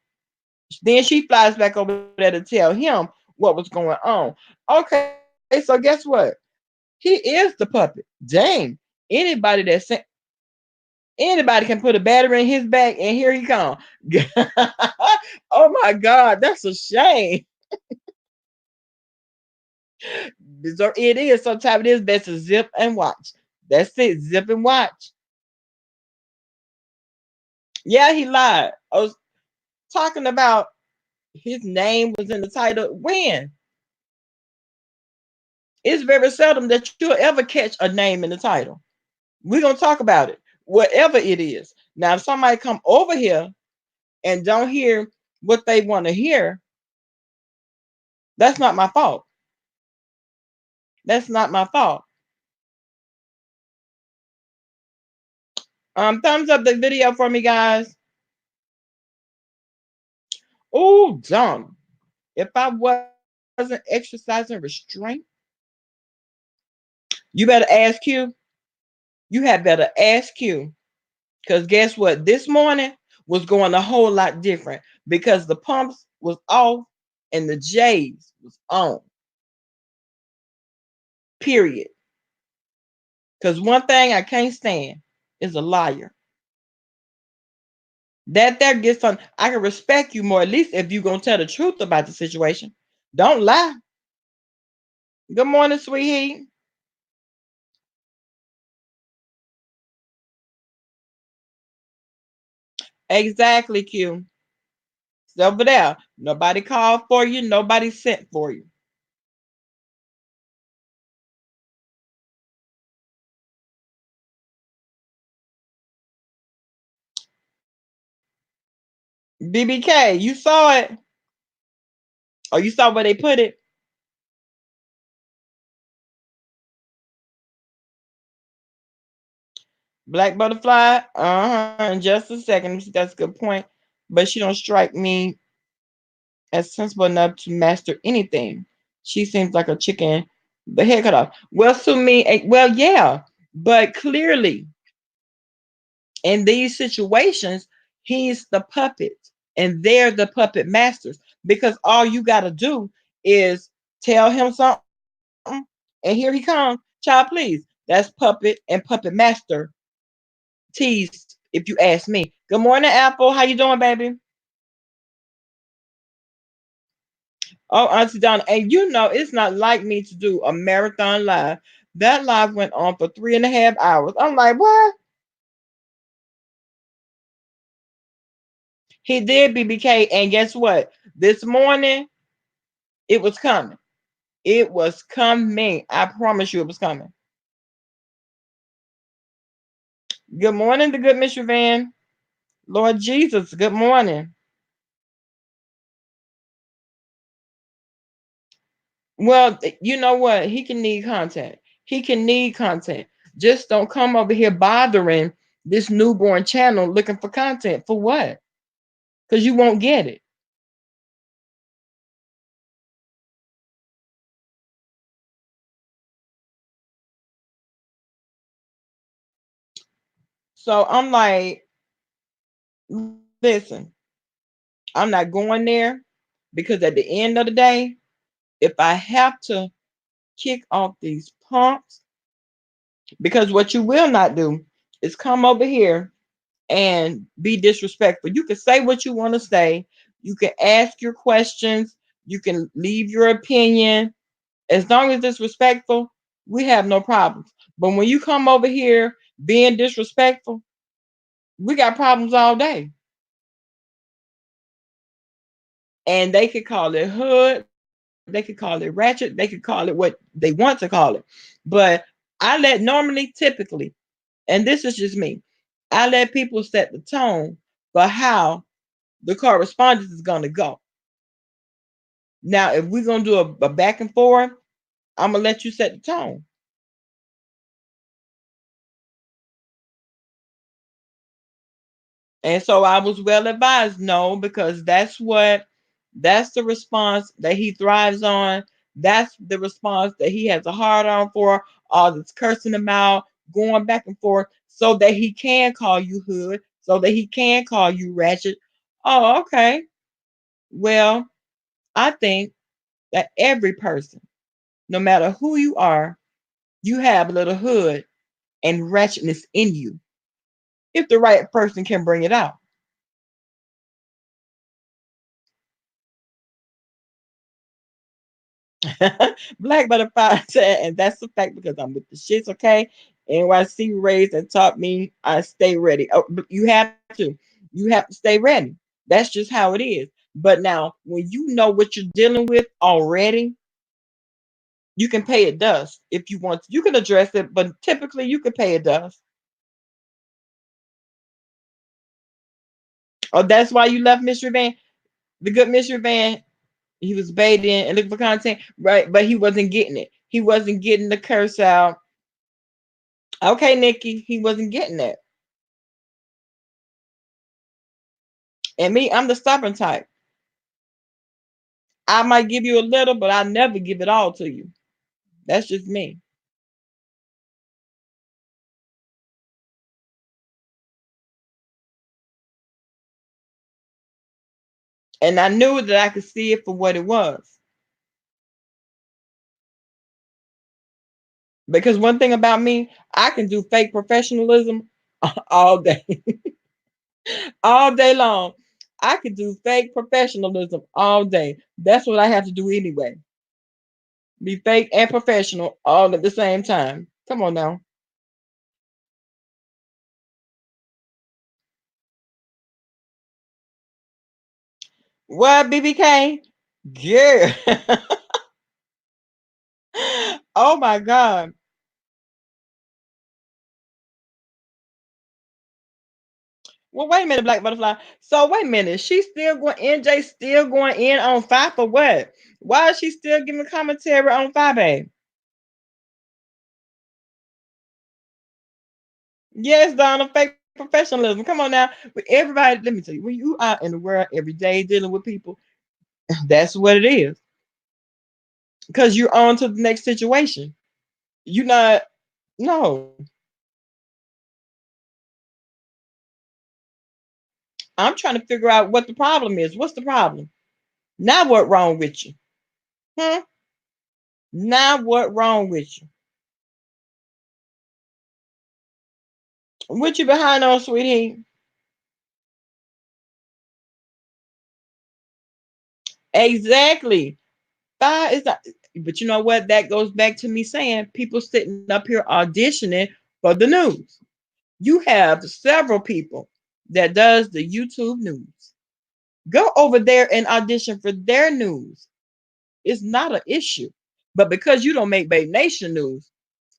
then she flies back over there to tell him what was going on. Okay, so guess what? He is the puppet. Dang, anybody that sent anybody can put a battery in his back, and here he come. Oh my God, that's a shame. So it is. Sometimes it is best to zip and watch. That's it. Zip and watch. Yeah, he lied. I was talking about his name was in the title. When? It's very seldom that you'll ever catch a name in the title. We're gonna talk about it. Whatever it is. Now, if somebody come over here and don't hear what they want to hear, that's not my fault. That's not my fault. Thumbs up the video for me, guys. Oh, dumb. If I wasn't exercising restraint, you better ask Q. You had better ask Q. Because guess what? This morning was going a whole lot different because the pumps was off and the J's was on. Period. Because one thing I can't stand is a liar. That there gets on. I can respect you more, at least if you're gonna tell the truth about the situation. Don't lie. Good morning, sweetie. Exactly, Q. It's over there. Nobody called for you. Nobody sent for you. BBK, you saw it, or you saw where they put it. Black butterfly. In just a second. That's a good point. But she don't strike me as sensible enough to master anything. She seems like a chicken, the head cut off. Well, to me, well, yeah, but clearly in these situations, he's the puppet, and they're the puppet masters because all you got to do is tell him something, and here he comes. Child, please. That's puppet and puppet master teased, if you ask me. Good morning, Apple. How you doing, baby? Oh, Auntie Donna, and you know it's not like me to do a marathon live. That live went on for 3.5 hours. I'm like, what? He did BBK, and guess what? This morning it was coming. It was coming. I promise you, it was coming. Good morning, the good Mr. Van. Lord Jesus, good morning. Well, you know what? He can need content. He can need content. Just don't come over here bothering this newborn channel looking for content. For what? Because you won't get it. So I'm like, listen, I'm not going there because at the end of the day, if I have to kick off these pumps, because what you will not do is come over here and be disrespectful. You can say what you want to say, you can ask your questions, you can leave your opinion. As long as it's respectful, we have no problems. But when you come over here being disrespectful, we got problems all day. And they could call it hood, they could call it ratchet, they could call it what they want to call it. But I let normally, typically, and this is just me, I let people set the tone for how the correspondence is going to go. Now, if we're going to do a back and forth, I'm going to let you set the tone. And so I was well advised, no, because that's the response that he thrives on. That's the response that he has a hard on for, all this cursing him out, going back and forth, so that he can call you hood, so that he can call you ratchet. Oh, okay. Well, I think that every person, no matter who you are, you have a little hood and ratchetness in you if the right person can bring it out. Black butterfly said, and that's the fact because I'm with the shits, okay? NYC raised and taught me I stay ready. Oh, you have to. You have to stay ready. That's just how it is. But now, when you know what you're dealing with already, you can pay it dust if you want to. You can address it, but typically you can pay it dust. Oh, that's why you left Mystery Van. The good Mystery Van, he was baiting and looking for content, right? But he wasn't getting it. He wasn't getting the curse out. Okay, Nikki, he wasn't getting it. And me, I'm the stubborn type. I might give you a little, but I never give it all to you. That's just me. And I knew that I could see it for what it was. Because one thing about me, I can do fake professionalism all day, all day long. I can do fake professionalism all day. That's what I have to do anyway. Be fake and professional all at the same time. Come on now. What, BBK? Yeah. Oh my God. Well, wait a minute, Black Butterfly. So wait a minute. She's still going. NJ still going in on five for what? Why is she still giving commentary on five A? Yes, Donna, fake professionalism. Come on now. But everybody, let me tell you, when you out in the world every day dealing with people, that's what it is. Because you're on to the next situation. You're not. No, I'm trying to figure out what the problem is. What's the problem? Now what wrong with you? Hmm? Now what wrong with you? What you behind on, sweetie? Exactly. Five is not, but you know what? That goes back to me saying people sitting up here auditioning for the news. You have several people that does the YouTube news. Go over there and audition for their news. It's not an issue. But because you don't make Babe Nation news,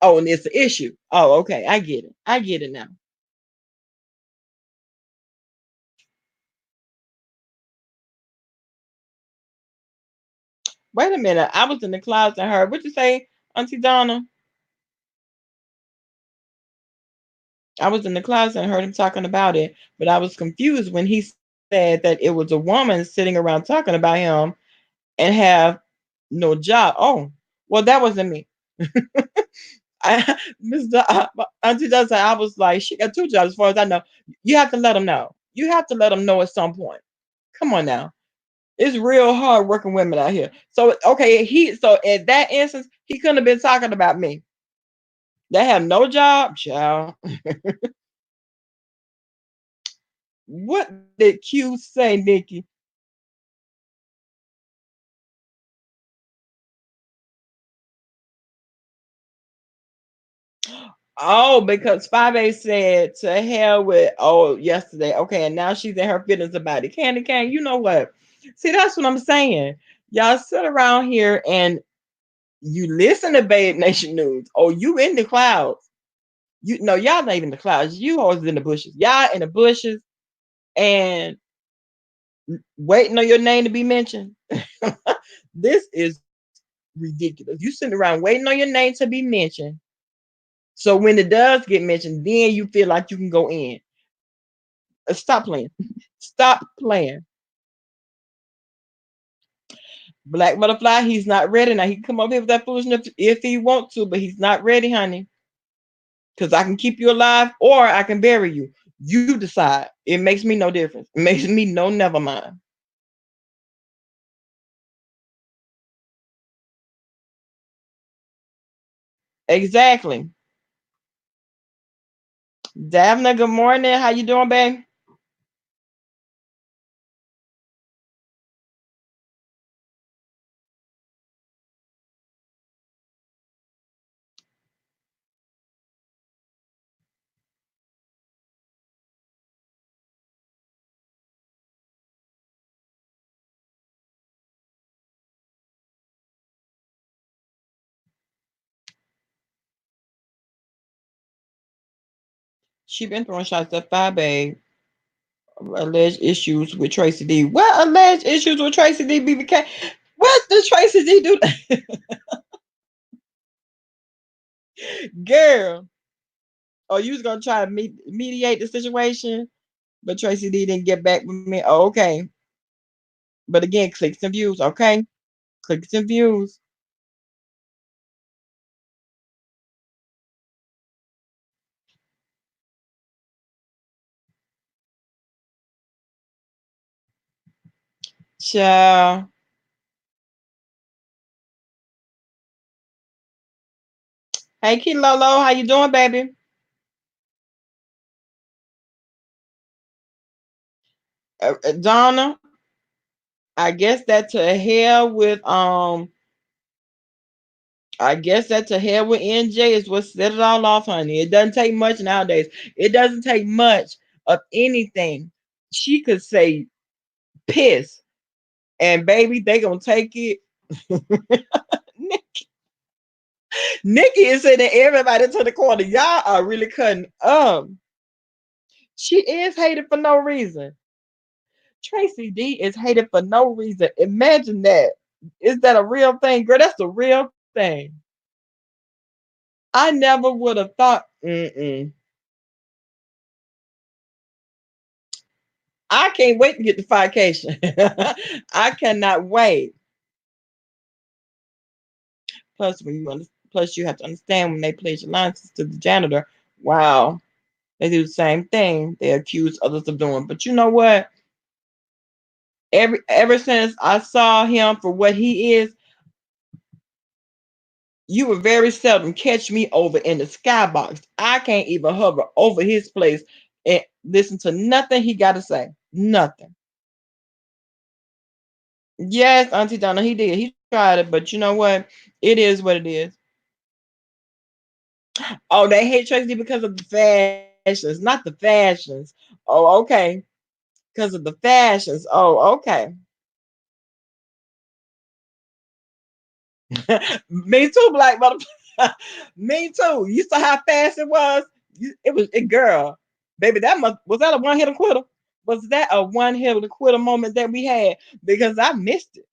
oh, and it's an issue. Oh, okay. I get it. I get it now. Wait a minute. I was in the closet and heard what you say, Auntie Donna. I was in the closet and heard him talking about it, but I was confused when he said that it was a woman sitting around talking about him and have no job. Oh, well, that wasn't me. I, Mr. Auntie does say I was like, she got two jobs as far as I know. You have to let them know. You have to let them know at some point. Come on now. It's real hard working women out here. So okay, so in that instance, he couldn't have been talking about me. They have no job, child. What did Q say, Nikki? Oh, because 5A said to hell with yesterday. Okay, and now she's in her feelings about it. Candy Cane, you know what? See, that's what I'm saying. Y'all sit around here and you listen to Babe Nation News. Oh, you in the clouds. You know, y'all not even in the clouds. You always in the bushes. Y'all in the bushes and waiting on your name to be mentioned. This is ridiculous. You sitting around waiting on your name to be mentioned. So when it does get mentioned, then you feel like you can go in. Stop playing. Stop playing. Black butterfly, he's not ready now. He can come up here with that foolishness if he want to, but he's not ready, honey. Because I can keep you alive or I can bury you. You decide. It makes me no difference. It makes me no never mind. Exactly. Davna, good morning. How you doing, babe? She been throwing shots at five, babe. Alleged issues with Tracy D. What alleged issues with Tracy D? BBK? What did Tracy D do? Girl, oh, you was gonna try to mediate the situation, but Tracy D didn't get back with me. Oh, okay, but again, clicks and views. Okay, clicks and views. Ciao. Hey, Kid Lolo, how you doing, baby? Donna, I guess that to hell with I guess that to hell with NJ is what set it all off, honey. It doesn't take much nowadays. It doesn't take much of anything. She could say piss, and baby, they gonna take it. Nikki is sending everybody to the corner. Y'all are really cutting up. She is hated for no reason. Tracy D is hated for no reason. Imagine that. Is that a real thing, girl? That's a real thing. I never would have thought. I can't wait to get the vacation. I cannot wait. Plus, plus you have to understand when they pledge alliances to the janitor. Wow, they do the same thing. They accuse others of doing. But you know what? Ever since I saw him for what he is, you will very seldom catch me over in the skybox. I can't even hover over his place and listen to nothing he got to say. Nothing. Yes, Auntie Donna, he did. He tried it, but you know what? It is what it is. Oh, they hate Tracy because of the fashions, not the fashions. Oh, okay. Because of the fashions. Oh, okay. Me too, Black Mother. Me too. You saw how fast it was. It was a girl, baby. That was that a one hit quitter? Was that a one hit quitter moment that we had? Because I missed it.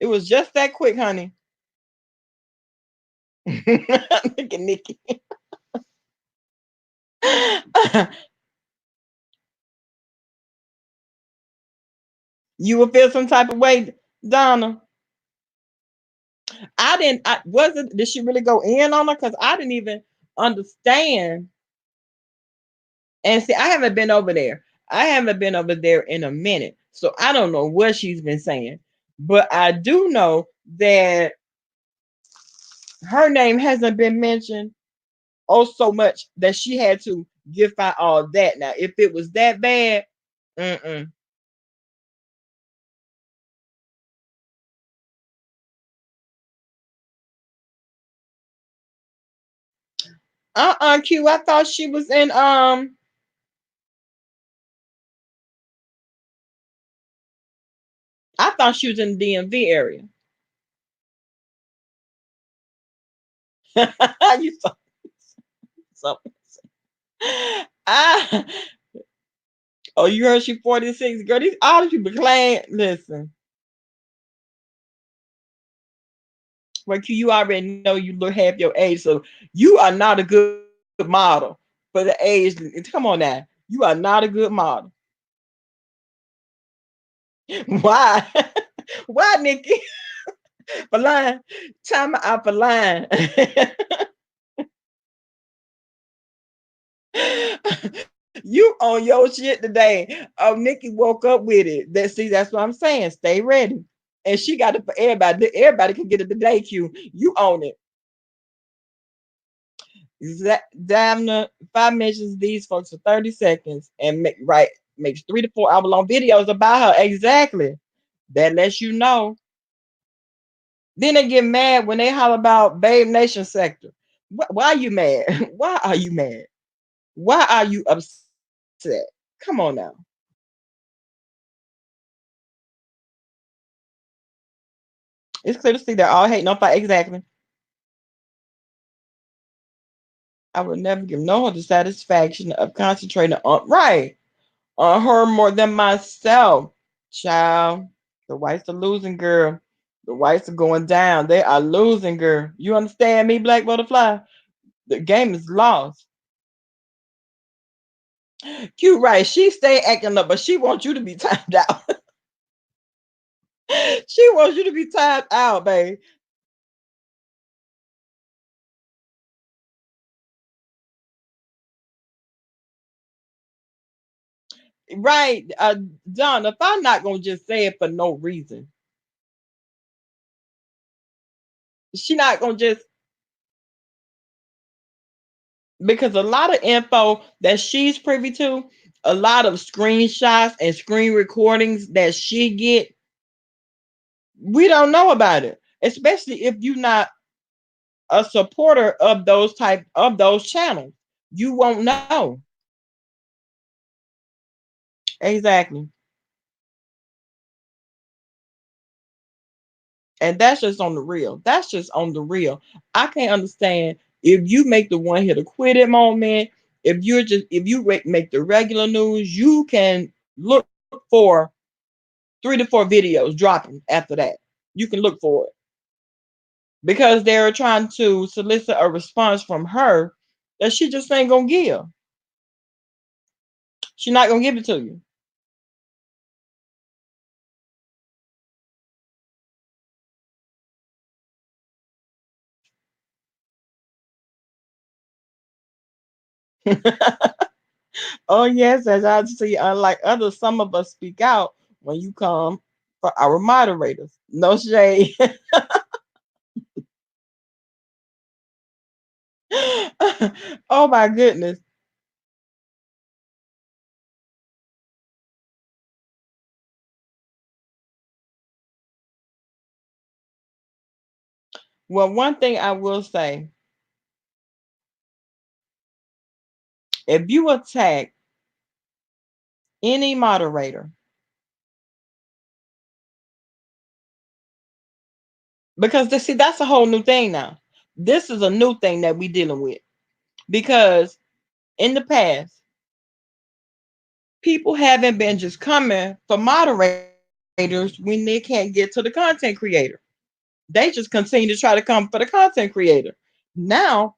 It was just that quick, honey. Look at Nikki. You will feel some type of way, Donna. I didn't. I wasn't. Did she really go in on her? Because I didn't even understand. And see, I haven't been over there. I haven't been over there in a minute, so I don't know what she's been saying. But I do know that her name hasn't been mentioned oh so much that she had to give out all that. Now, if it was that bad, mm-mm. Q. I thought she was in I thought she was in the DMV area. You saw something. Ah, oh, you heard she 46. Girl, these all these people claim. Listen, well, Q, you already know you look half your age, so you are not a good model for the age. Come on now. You are not a good model. Why? Why, Nikki? For lying. Time out for lying. You on your shit today. Oh, Nikki woke up with it. That's what I'm saying. Stay ready. And she got it for everybody. Everybody can get it today, Q. You own it. Damn, if I mentions these folks for 30 seconds and makes 3 to 4 hour long videos about her. Exactly. That lets you know. Then they get mad when they holler about Babe Nation sector. Why are you mad? Why are you mad? Why are you upset? Come on now. It's clear to see they're all hating on fight. Exactly. I would never give no one the satisfaction of concentrating on right on her more than myself. Child, the whites are losing, girl. The whites are going down. They are losing, girl. You understand me, Black Butterfly? The game is lost. Cute, right? She stay acting up, but she wants you to be timed out. She wants you to be timed out, babe. Right, John. If I'm not gonna just say it for no reason, she not gonna just because a lot of info that she's privy to, a lot of screenshots and screen recordings that she get, we don't know about it. Especially if you're not a supporter of those channels, you won't know. Exactly. And that's just on the real. That's just on the real. I can't understand if you make the one hit a quit it moment. If you make the regular news, you can look for 3 to 4 videos dropping after that. You can look for it because they're trying to solicit a response from her that she just ain't gonna give. She's not gonna give it to you. Oh yes, as I see, unlike others, some of us speak out when you come for our moderators. No shade. Oh my goodness. Well, one thing I will say, if you attack any moderator, because see, that's a whole new thing now. This is a new thing that we dealing with because in the past, people haven't been just coming for moderators when they can't get to the content creator. They just continue to try to come for the content creator. Now,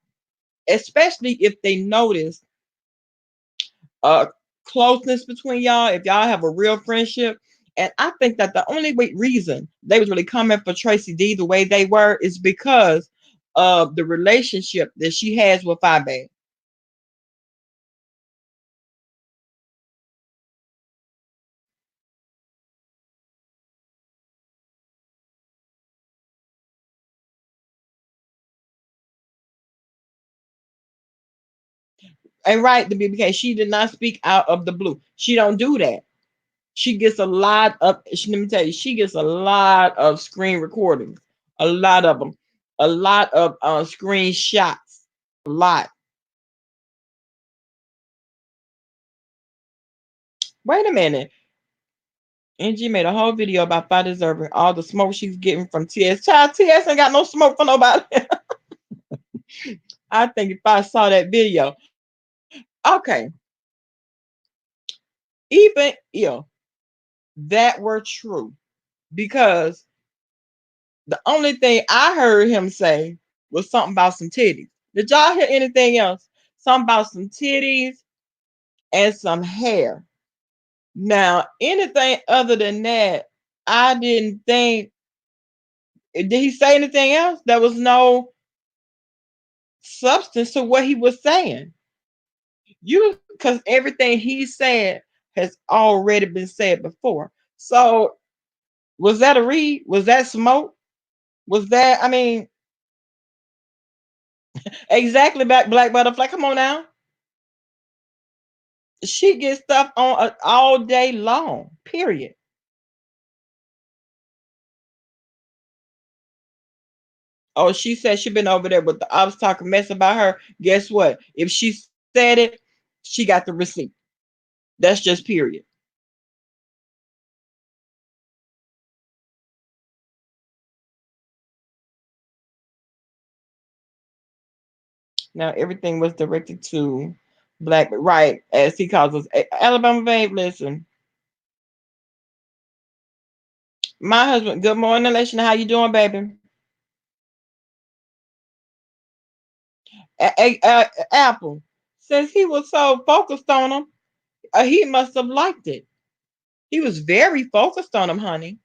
especially if they notice uh closeness between y'all, if y'all have a real friendship. And I think that the only reason they was really coming for Tracy D the way they were is because of the relationship that she has with Five. And right, the BBK, she did not speak out of the blue. She don't do that. She gets a lot of. Let me tell you, she gets a lot of screen recordings, a lot of them, a lot of screenshots, a lot. Wait a minute. NG made a whole video about Fi deserving all the smoke she's getting from TS. Child, TS ain't got no smoke for nobody. I think if I saw that video, okay, even if that were true, because the only thing I heard him say was something about some titties. Did y'all hear anything else? Something about some titties and some hair. Now, anything other than that, I didn't think. Did he say anything else? There was no substance to what he was saying. You, because everything he said has already been said before. So, was that a read? Was that smoke? Was that? I mean, exactly. Back Black Butterfly. Come on now. She gets stuff on all day long. Period. Oh, she said she been over there with the ops talking mess about her. Guess what? If she said it, she got the receipt. That's just period. Now everything was directed to Black, right? As he calls us, Alabama babe. Listen, my husband. Good morning, Leshna. How you doing, baby? Apple. Since he was so focused on him, he must have liked it. He was very focused on him, honey.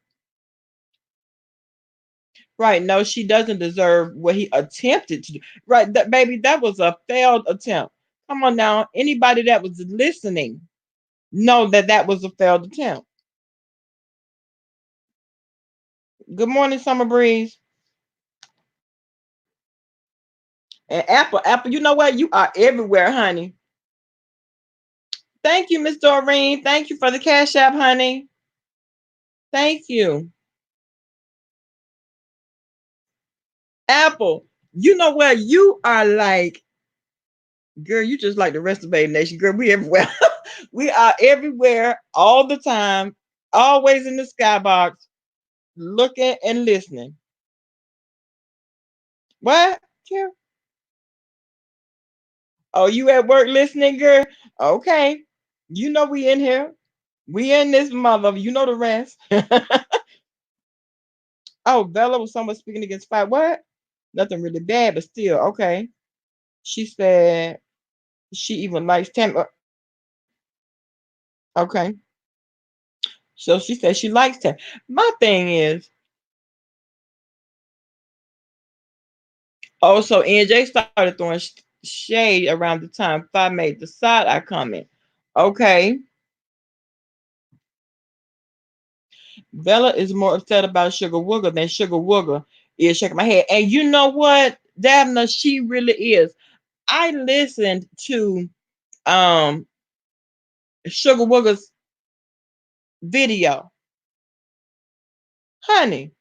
Right. No, she doesn't deserve what he attempted to do. Right. That baby, that was a failed attempt. Come on now. Anybody that was listening know that that was a failed attempt. Good morning, Summer Breeze. And Apple, you know what? You are everywhere, honey. Thank you, Miss Doreen. Thank you for the cash app, honey. Thank you. Apple, you know what? You are like, girl, you just like the rest of Baby Nation. Girl, we everywhere. We are everywhere all the time, always in the skybox, looking and listening. What? Here? Oh, you at work listening, girl? Okay. You know we in here. We in this mother. You know the rest. Oh, Bella was someone speaking against fight. What? Nothing really bad, but still, okay. She said she even likes Tammy. Okay. So she said she likes Tammy. My thing is, also NJ started throwing shade around the time Fi made the side eye comment. Okay. Bella is more upset about Sugar Wooger than Sugar Wooger is shaking my head. And you know what, Dabna, she really is. I listened to um Sugar Wooger's video. Honey,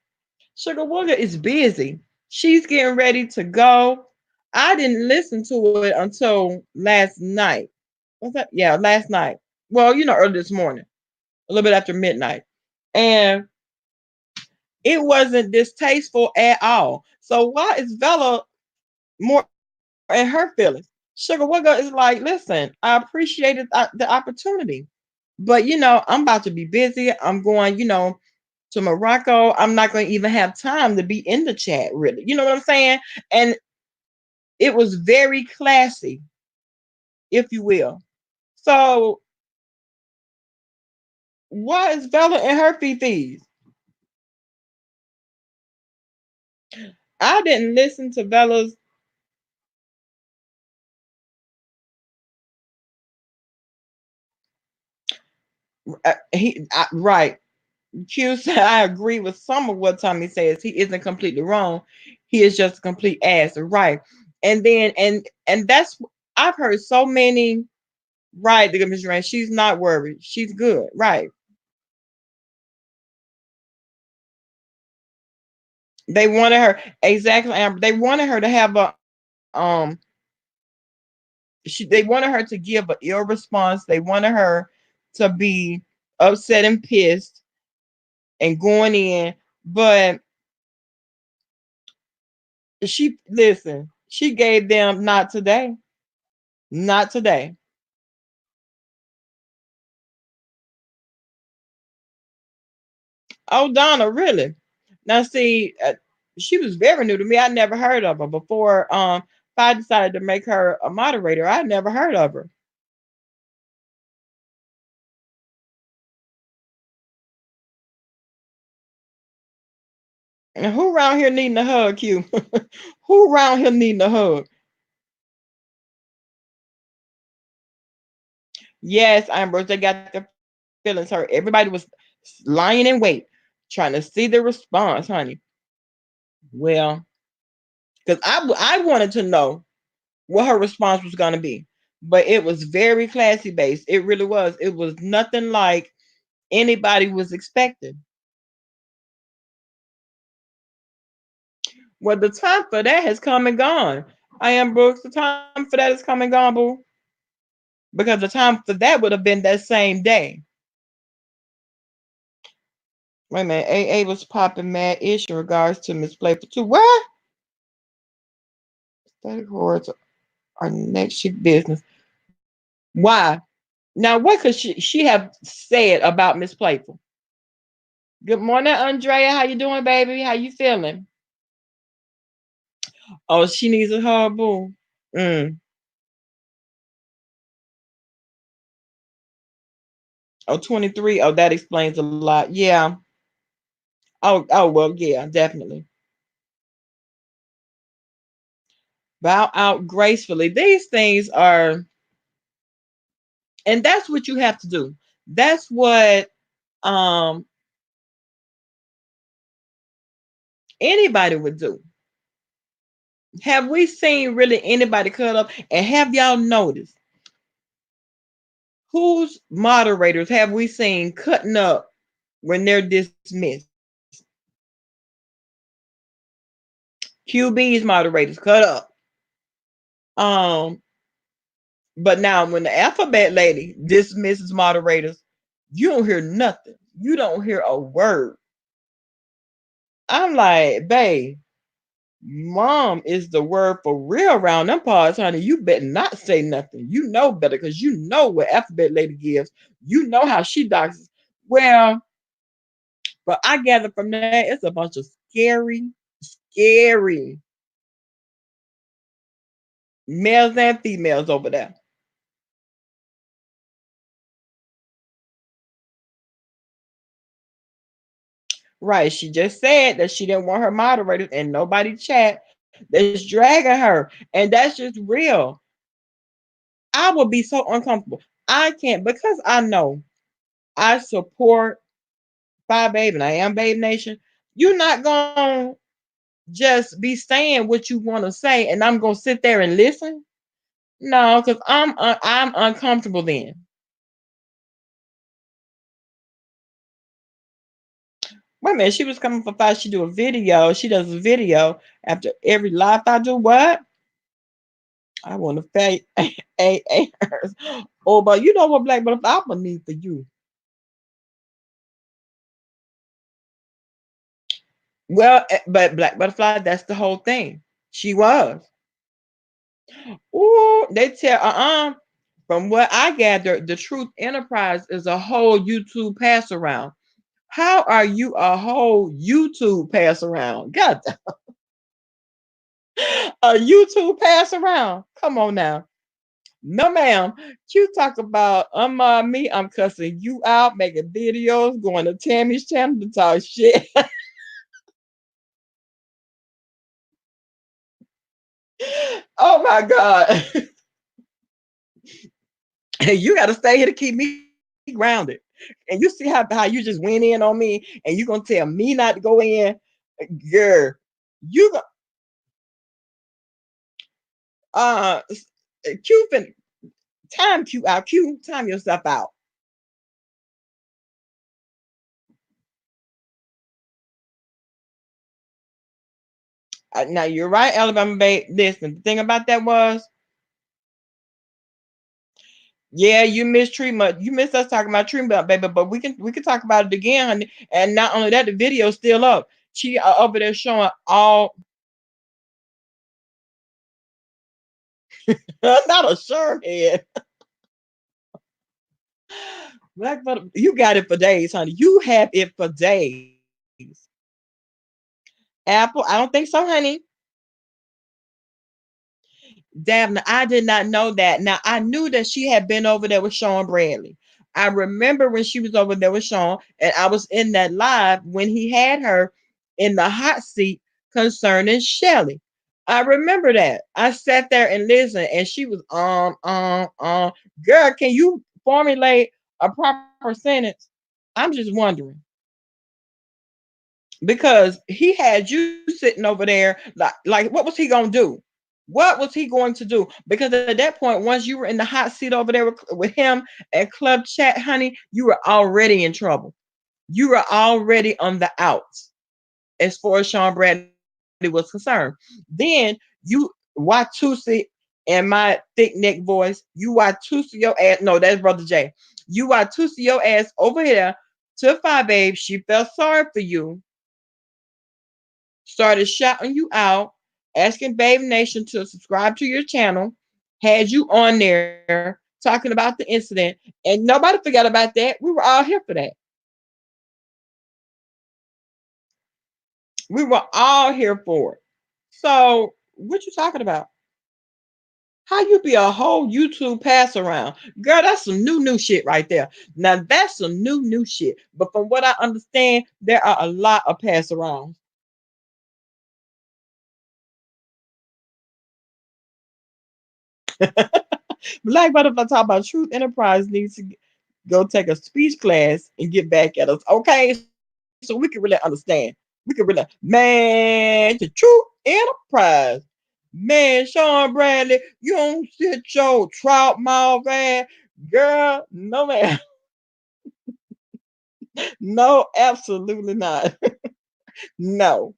Sugar Wooger is busy. She's getting ready to go. I didn't listen to it until last night. What's that? Yeah, last night. Well, early this morning, a little bit after midnight. And it wasn't distasteful at all. So why is Bella more in her feelings? Sugar Wugga is like, listen, I appreciated the opportunity, but I'm about to be busy. I'm going, to Morocco. I'm not going to even have time to be in the chat, really. You know what I'm saying? And it was very classy, if you will. So why is Bella in her fifties? I didn't listen to Bella's. Right. Q said, I agree with some of what Tommy says. He isn't completely wrong. He is just a complete ass. Right. And then and that's I've heard so many. Right, the Miss Rand, she's not worried. She's good. Right. They wanted her exactly, Amber. They wanted her to have a they wanted her to give an ill response. They wanted her to be upset and pissed and going in. But she gave them not today. Not today. Oh, Donna, really? Now, see, she was very new to me. I never heard of her before. If I decided to make her a moderator, I never heard of her. And who around here needing a hug, Q? Who around here needing a hug? Yes, Ambrose, they got their feelings hurt. Everybody was lying in wait, trying to see the response, honey. Well, because I wanted to know what her response was going to be, but it was very classy based. It really was. It was nothing like anybody was expecting. Well, the time for that has come and gone. I am Brooks. The time for that is come and gone, boo. Because the time for that would have been that same day. Wait a minute. A was popping mad ish in regards to Miss Playful too. What? Static hordes are next shit business. Why? Now, what could she have said about Miss Playful? Good morning, Andrea. How you doing, baby? How you feeling? Oh, she needs a hug, boo. Mm. Oh, 23. Oh, that explains a lot. Yeah. Oh, well, yeah, definitely. Bow out gracefully. These things are, and that's what you have to do. That's what um anybody would do. Have we seen really anybody cut up? And have y'all noticed whose moderators have we seen cutting up when they're dismissed? QB's moderators cut up. Um, but now when the alphabet lady dismisses moderators, you don't hear nothing. You don't hear a word. I'm like, babe, mom is the word for real around them parts, honey. You better not say nothing. You know better because you know what alphabet lady gives. You know how she doxes. Well, but I gather from that it's a bunch of scary males and females over there. Right. She just said that she didn't want her moderators and nobody chat that's dragging her. And that's just real. I would be so uncomfortable. I can't because I know I support Five Babe and I am Babe Nation. You're not gonna just be saying what you want to say and I'm gonna sit there and listen. No, because I'm uncomfortable then. Wait a minute, she was coming for five. She do a video. She does a video after every live I do. What? I want to pay a oh, but you know what, Black Butterfly, I'm gonna need for you. Well, but Black Butterfly, that's the whole thing. She was. Ooh, they tell from what I gathered, the Truth Enterprise is a whole YouTube pass around. How are you a whole YouTube pass around? God, a YouTube pass around. Come on now. No, ma'am. You talk about me. I'm cussing you out, making videos, going to Tammy's channel to talk shit. Oh my God. You got to stay here to keep me grounded. And you see how you just went in on me and you going to tell me not to go in? Girl, you go, uh, Q, time Q out. Q, time yourself out. Now you're right, Alabama Bay. Listen, the thing about that was, yeah, you missed treatment. You missed us talking about treatment, baby. But we can talk about it again, honey. And not only that, the video's still up. She over there showing all not a sherm head. Black butter, you got it for days, honey. You have it for days. Apple, I don't think so, honey. Damn, I did not know that. Now I knew that she had been over there with Sean Bradley. I remember when she was over there with Sean, and I was in that live when he had her. in the hot seat concerning Shelly. I remember that. I sat there and listened, and she was Girl, can you formulate a proper sentence? I'm just wondering because he had you sitting over there like what was he gonna do? What was he going to do? Because at that point, once you were in the hot seat over there with him at Club Chat, honey, you were already in trouble. You were already on the outs as far as Sean Bradley was concerned. Then you Watusi and my thick neck voice, you Watusi your ass. No, that's Brother J. You Watusi your ass over here to Five Babe. She felt sorry for you, started shouting you out, asking Babe Nation to subscribe to your channel, had you on there talking about the incident, and nobody forgot about that. We were all here for that. We were all here for it. So, what you talking about? How you be a whole YouTube pass around? Girl, that's some new shit right there. Now that's some new shit. But from what I understand, there are a lot of pass arounds. Black Butterfly talk about Truth Enterprise needs to go take a speech class and get back at us. Okay, so we can really understand. We can really, man, the Truth Enterprise. Man, Sean Bradley, you don't sit your trout mouth ass. Girl, no man. No, absolutely not. No.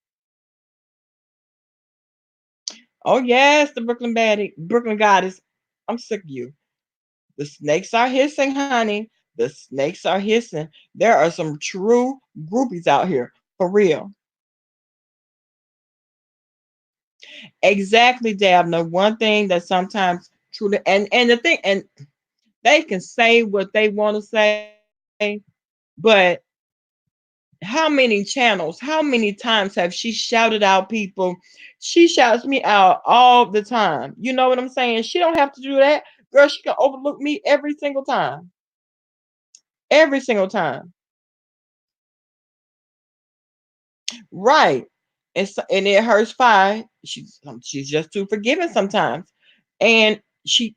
Oh yes, the Brooklyn baddie, Brooklyn goddess. I'm sick of you. The snakes are hissing, honey. The snakes are hissing. There are some true groupies out here, for real. Exactly, Dabna. One thing that sometimes truly and the thing and they can say what they want to say, but how many channels, how many times have she shouted out people? She shouts me out all the time. You know what I'm saying? She don't have to do that. Girl, she can overlook me every single time. Every single time. Right. And it hurts fine. She's just too forgiving sometimes. And she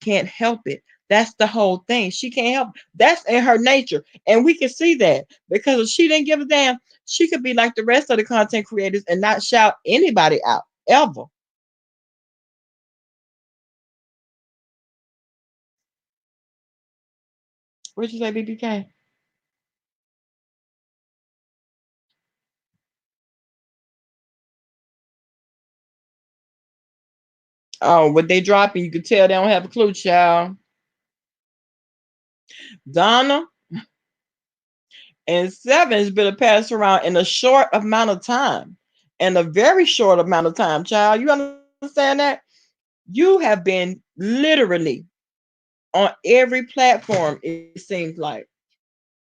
can't help it. That's the whole thing. She can't help it. That's in her nature. And we can see that because if she didn't give a damn, she could be like the rest of the content creators and not shout anybody out ever. What you say, BBK? Oh, what they dropping, you can tell they don't have a clue, child. Donna and Seven has been a pass around in a short amount of time. In a very short amount of time, child. You understand that? You have been literally on every platform, it seems like.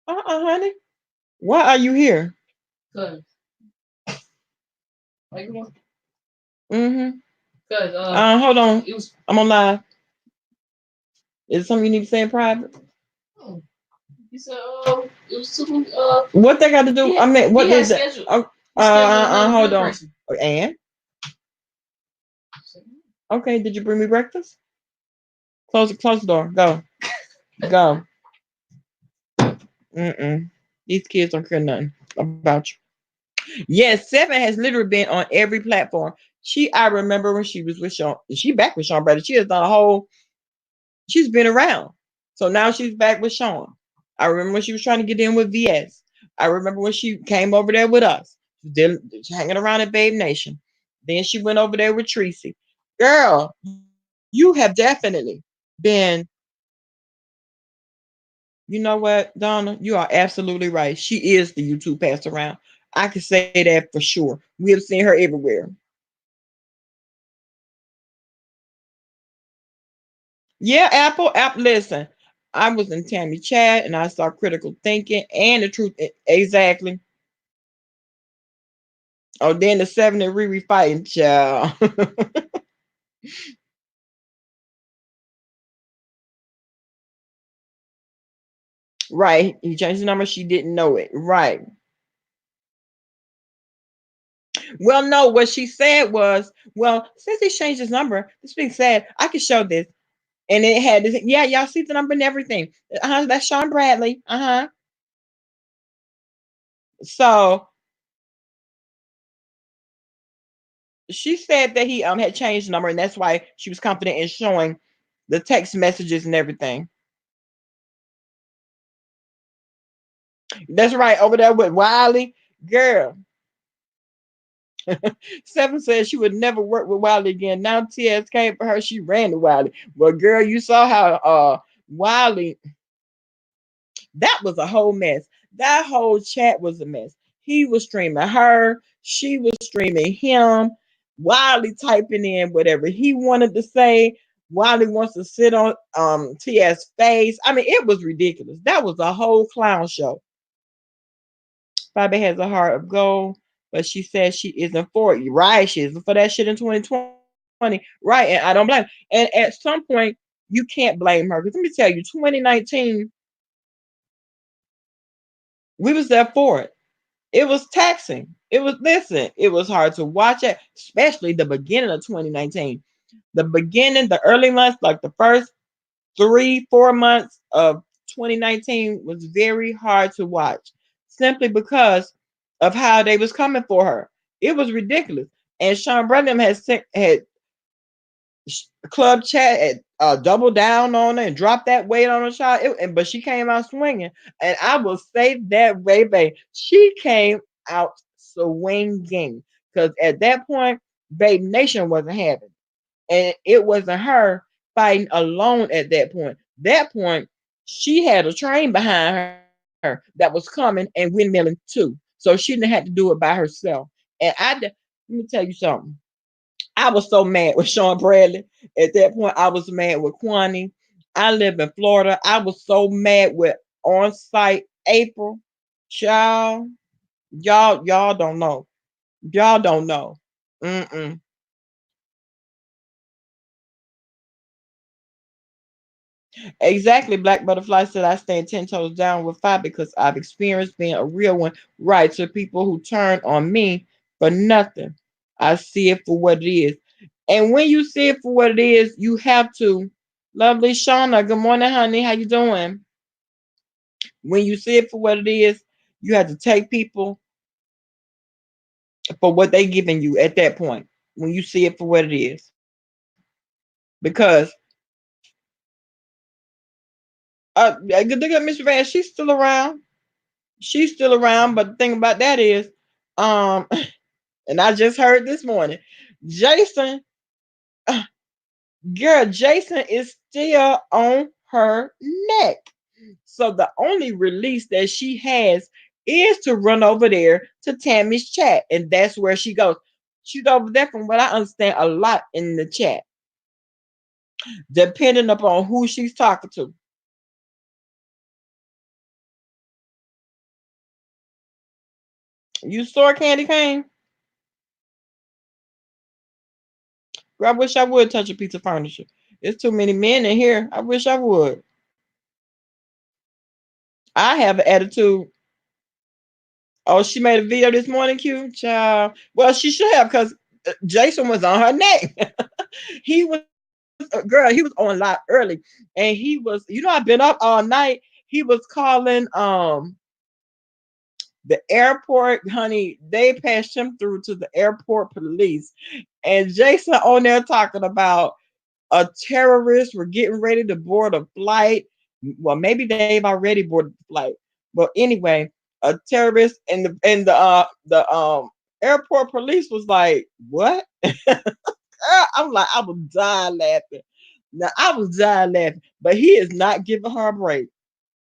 Honey. Why are you here? Cause like mm-hmm. Cause hold on. It was I'm on live. Is it something you need to say in private? Oh, you said it was something what they got to do? I mean what did that hold on. Person. And okay, did you bring me breakfast? Close the door. Go. Go. Mm-mm. These kids don't care nothing about you. Yes, Seven has literally been on every platform. I remember when she was with Sean. She back with Sean Brother. She has done a whole. She's been around. So now she's back with Sean. I remember when she was trying to get in with VS. I remember when she came over there with us, hanging around at Babe Nation. Then she went over there with Tracy. Girl, you have definitely been. You know what, Donna? You are absolutely right. She is the YouTube pass around. I can say that for sure. We have seen her everywhere. Yeah, Apple. Listen, I was in Tammy chat and I saw critical thinking and the truth. Exactly. Oh, then the seven and Riri fighting, child. Right. He changed the number. She didn't know it. Right. Well, no, what she said was, well, since he changed his number, this being said, I can show this. And it had this, yeah, y'all see the number and everything. That's Sean Bradley. So she said that he had changed the number, and that's why she was confident in showing the text messages and everything. That's right, over there with Wiley. Girl, Seven said she would never work with Wiley again. Now TS came for her, she ran to Wiley. Well, girl, you saw how Wiley, that was a whole mess. That whole chat was a mess. He was streaming her, she was streaming him. Wiley typing in whatever he wanted to say. Wiley wants to sit on TS face. I mean, it was ridiculous. That was a whole clown show. Bobby has a heart of gold, but she says she isn't for it. Right, she isn't for that shit in 2020. Right, and I don't blame her. And at some point, you can't blame her. Because let me tell you, 2019, we was there for it. It was taxing. It was, listen, it was hard to watch it, especially the beginning of 2019. The beginning, the early months, like the first 3, 4 months of 2019 was very hard to watch simply because of how they was coming for her. It was ridiculous. And Sean Brennan had club chat had doubled down on her and dropped that weight on her child. But she came out swinging. And I will say that way, babe. She came out swinging. Because at that point, Babe Nation wasn't having. And it wasn't her fighting alone at that point. That point, she had a train behind her that was coming and windmilling too. So she didn't have to do it by herself. And let me tell you something. I was so mad with Sean Bradley. At that point, I was mad with Kwani. I live in Florida. I was so mad with on site April. Child, y'all don't know. Y'all don't know. Mm-mm. Exactly. Black Butterfly said, I stand 10 toes down with five because I've experienced being a real one. Right. To people who turn on me for nothing. I see it for what it is. And when you see it for what it is, you have to. Lovely Shauna, good morning, honey. How you doing? When you see it for what it is, you have to take people for what they giving you at that point. When you see it for what it is. Because look at Miss Van, she's still around. She's still around, but the thing about that is, um, and I just heard this morning, Jason, girl, Jason is still on her neck. So the only release that she has is to run over there to Tammy's chat, and that's where she goes. She's over there, from what I understand, a lot in the chat, depending upon who she's talking to. You saw Candy Cane? Girl, I wish I would touch a piece of furniture. There's too many men in here. I wish I would. I have an attitude. Oh, she made a video this morning, Q. Child. Well, she should have, because Jason was on her neck. He was, girl, he was on live early, and he was, I've been up all night. He was calling the airport, honey. They passed him through to the airport police, and Jason on there talking about a terrorist were getting ready to board a flight. Well, maybe they've already boarded the flight. But anyway, a terrorist, and the airport police was like, "What?" I'm like, I was dying laughing. Now I was dying laughing, but he is not giving her a break.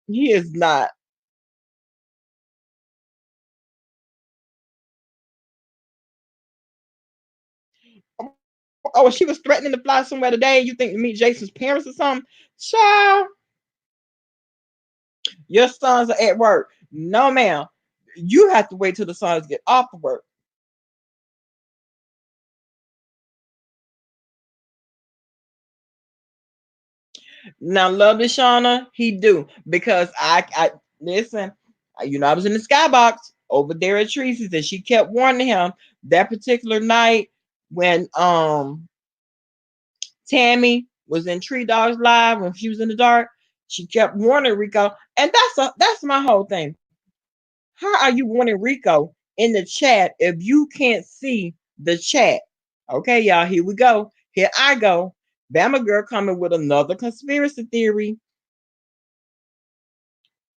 He is not. Oh, she was threatening to fly somewhere today. You think to meet Jason's parents or something? Child, your sons are at work. No, ma'am. You have to wait till the sons get off of work. Now, lovely Shauna, he do, because I listen. I was in the skybox. over there at Teresa's, and she kept warning him that particular night when Tammy was in Tree Dog's live when she was in the dark. She kept warning Rico, and that's my whole thing. How are you warning Rico in the chat if you can't see the chat? Okay, y'all, here we go. Here I go. Bama girl coming with another conspiracy theory.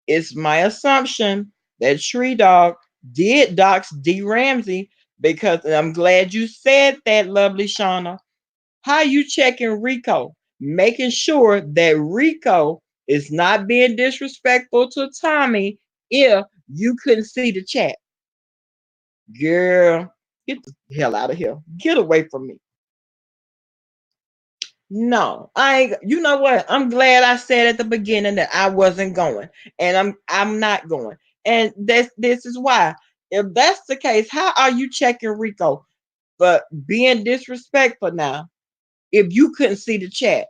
It's my assumption that Tree Dog did dox D Ramsey because I'm glad you said that, lovely Shauna. How you checking Rico? Making sure that Rico is not being disrespectful to Tommy if you couldn't see the chat. Girl, get the hell out of here. Get away from me. No, I ain't, you know what? I'm glad I said at the beginning that I wasn't going. And I'm not going. And this is why. If that's the case, how are you checking Rico for being disrespectful now if you couldn't see the chat?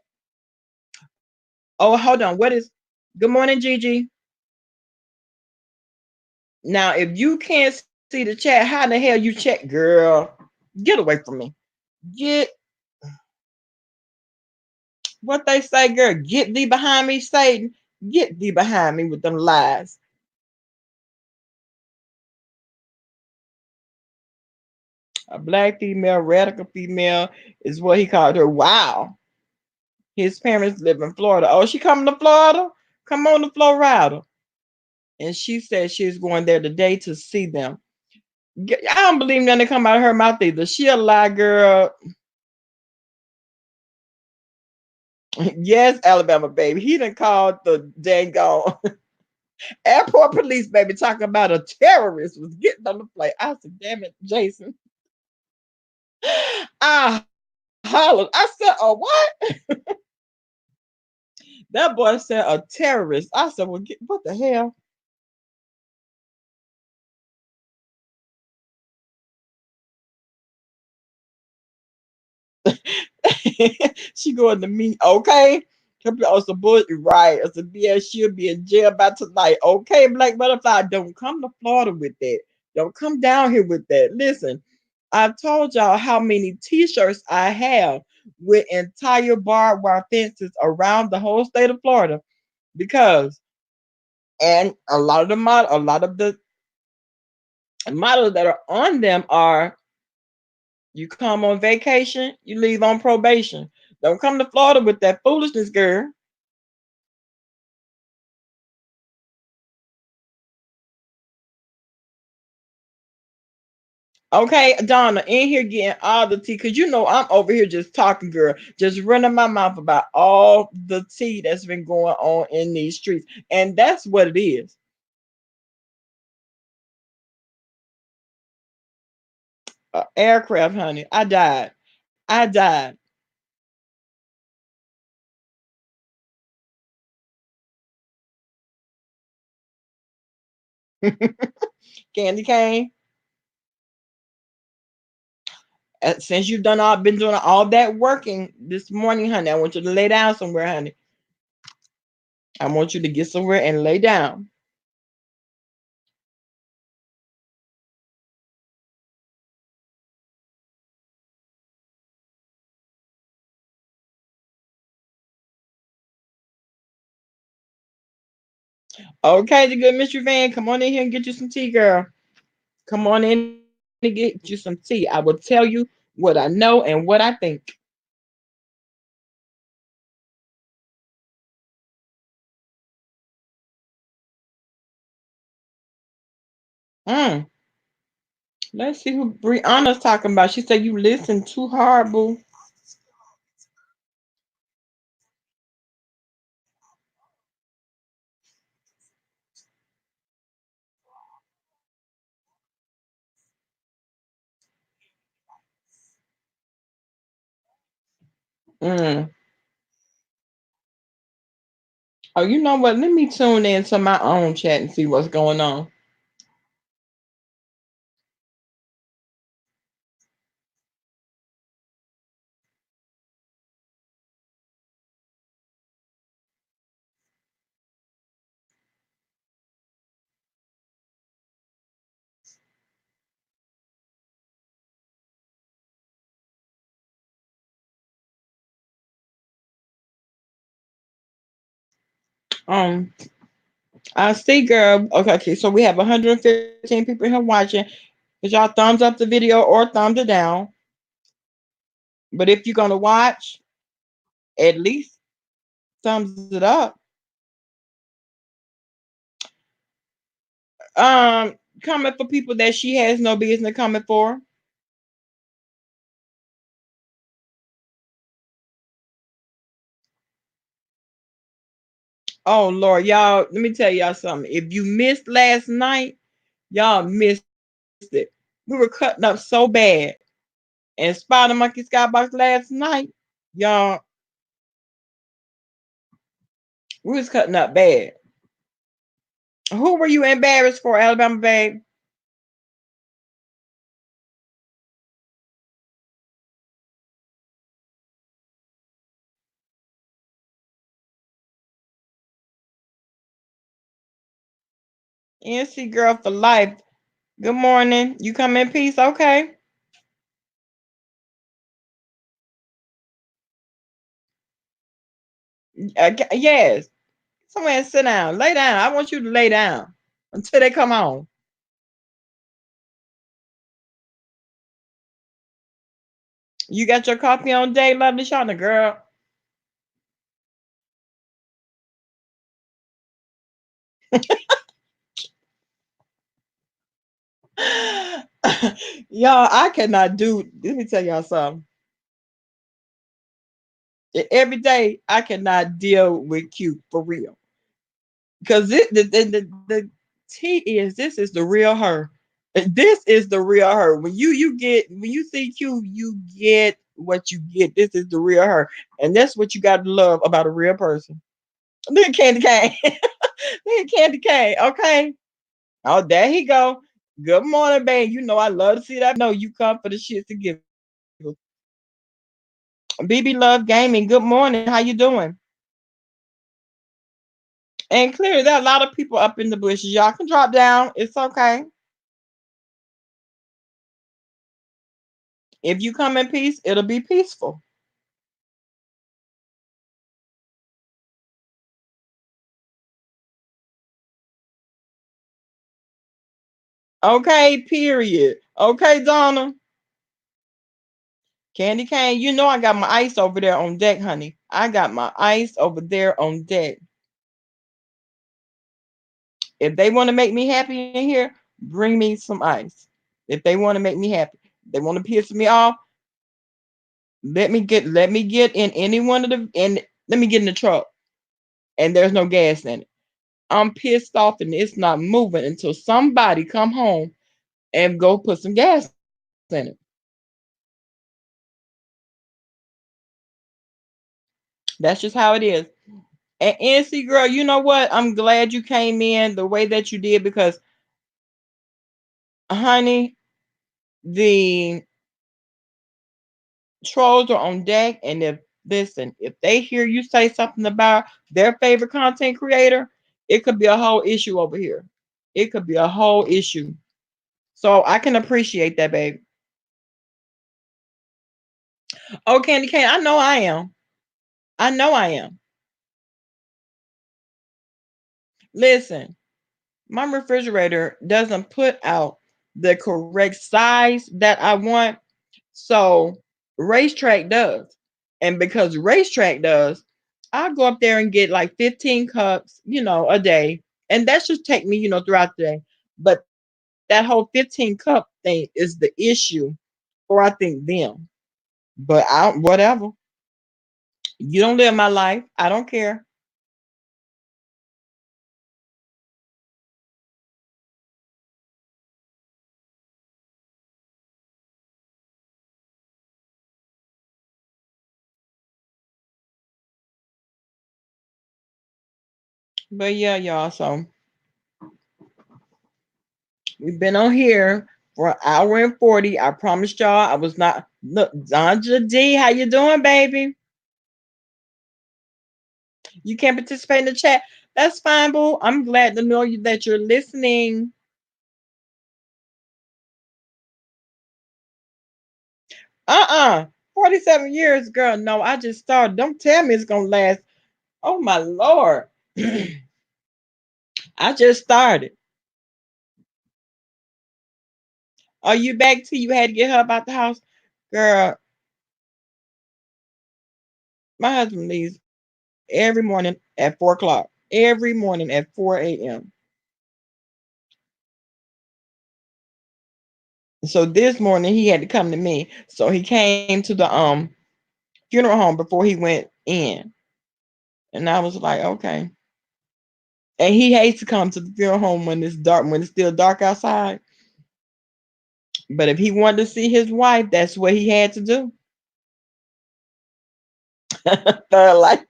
Oh, hold on. What is good morning, Gigi? Now, if you can't see the chat, how the hell you check, girl? Get away from me. Get what they say, girl. Get thee behind me, Satan. Get thee behind me with them lies. A black female, radical female is what he called her. Wow. His parents live in Florida. Oh, she coming to Florida? Come on to Florida. And she said she's going there today to see them. I don't believe nothing come out of her mouth either. She a lie, girl. Yes, Alabama, baby. He done called the dang gone airport police, baby, talking about a terrorist was getting on the plane. I said, damn it, Jason. I hollered. I said, oh, what? That boy said a terrorist. I said, well, what the hell? She going to me, okay? She'll be on some bullshit, right? I said, yeah, she'll be in jail by tonight. Okay, Black Butterfly, don't come to Florida with that. Don't come down here with that. Listen, I told y'all how many t-shirts I have with entire barbed wire fences around the whole state of Florida because and a lot of the models that are on them are you come on vacation, you leave on probation. Don't come to Florida with that foolishness, girl. Okay, Donna, in here getting all the tea, because you know I'm over here just talking, girl, just running my mouth about all the tea that's been going on in these streets. And that's what it is. Aircraft, honey. I died. I died. Candy cane. Since you've done all been doing all that working this morning, honey, I want you to lay down somewhere, honey. I want you to get somewhere and lay down. Okay, the good Mr. Van, come on in here and get you some tea, girl. Come on in and get you some tea. I will tell you what I know and what I think. Mm. Let's see who Brianna's talking about. She said you listen too hard, boo. Mm. Oh, you know what? Let me tune in to my own chat and see what's going on. Um, I see, girl. Okay, okay. So we have 115 people here watching. Cause y'all thumbs up the video or thumbs it down. But if you're gonna watch, at least thumbs it up. Comment for people that she has no business coming for. Oh Lord, y'all. Let me tell y'all something. If you missed last night, y'all missed it. We were cutting up so bad, and Spider Monkey Skybox last night, y'all. We was cutting up bad. Who were you embarrassed for, Alabama babe? NC girl for life. Good morning. You come in peace, okay? Yes. Somewhere and sit down. Lay down. I want you to lay down until they come on. You got your coffee on day, lovely Shauna, girl. Y'all, I cannot do. Let me tell y'all something. Every day, I cannot deal with Q for real. Because the T is this is the real her. This is the real her. When you see Q, you get what you get. This is the real her, and that's what you got to love about a real person. Look at Candy Cane. Look at Candy Cane. Okay. Oh, there he go. Good morning, babe. You know I love to see that. No, you come for the shits and giggles. BB Love Gaming. Good morning. How you doing? And clearly, there are a lot of people up in the bushes. Y'all can drop down. It's okay. If you come in peace, it'll be peaceful. Okay, period. Okay, Donna. Candy cane, you know I got my ice over there on deck, honey. I got my ice over there on deck. If they want to make me happy in here, bring me some ice. If they want to make me happy, they want to piss me off, let me get in any one of the and let me get in the truck and there's no gas in it. I'm pissed off and it's not moving until somebody come home and go put some gas in it. That's just how it is. And NC girl, you know what? I'm glad you came in the way that you did because, honey, the trolls are on deck. And if listen, if they hear you say something about their favorite content creator, it could be a whole issue over here. It could be a whole issue. So I can appreciate that, babe. Oh, Candy Cane, I know I am. I know I am. Listen, my refrigerator doesn't put out the correct size that I want. So racetrack does. And because racetrack does, I'll go up there and get like 15 cups, a day. And that's just take me, throughout the day. But that whole 15 cup thing is the issue for I think them. But I whatever. You don't live my life. I don't care. But yeah, y'all. So we've been on here for an hour and 40. I promised y'all I was not look, Zandra D, how you doing, baby? You can't participate in the chat. That's fine, boo. I'm glad to know you that you're listening. 47 years, girl. No, I just started. Don't tell me it's gonna last. Oh my lord. I just started. Are you back to you had to get her about the house? Girl, my husband leaves every morning at 4 o'clock. Every morning at 4 a.m. So this morning he had to come to me. So he came to the funeral home before he went in. And I was like, okay. And he hates to come to the funeral home when it's dark, when it's still dark outside. But if he wanted to see his wife, that's what he had to do. So like,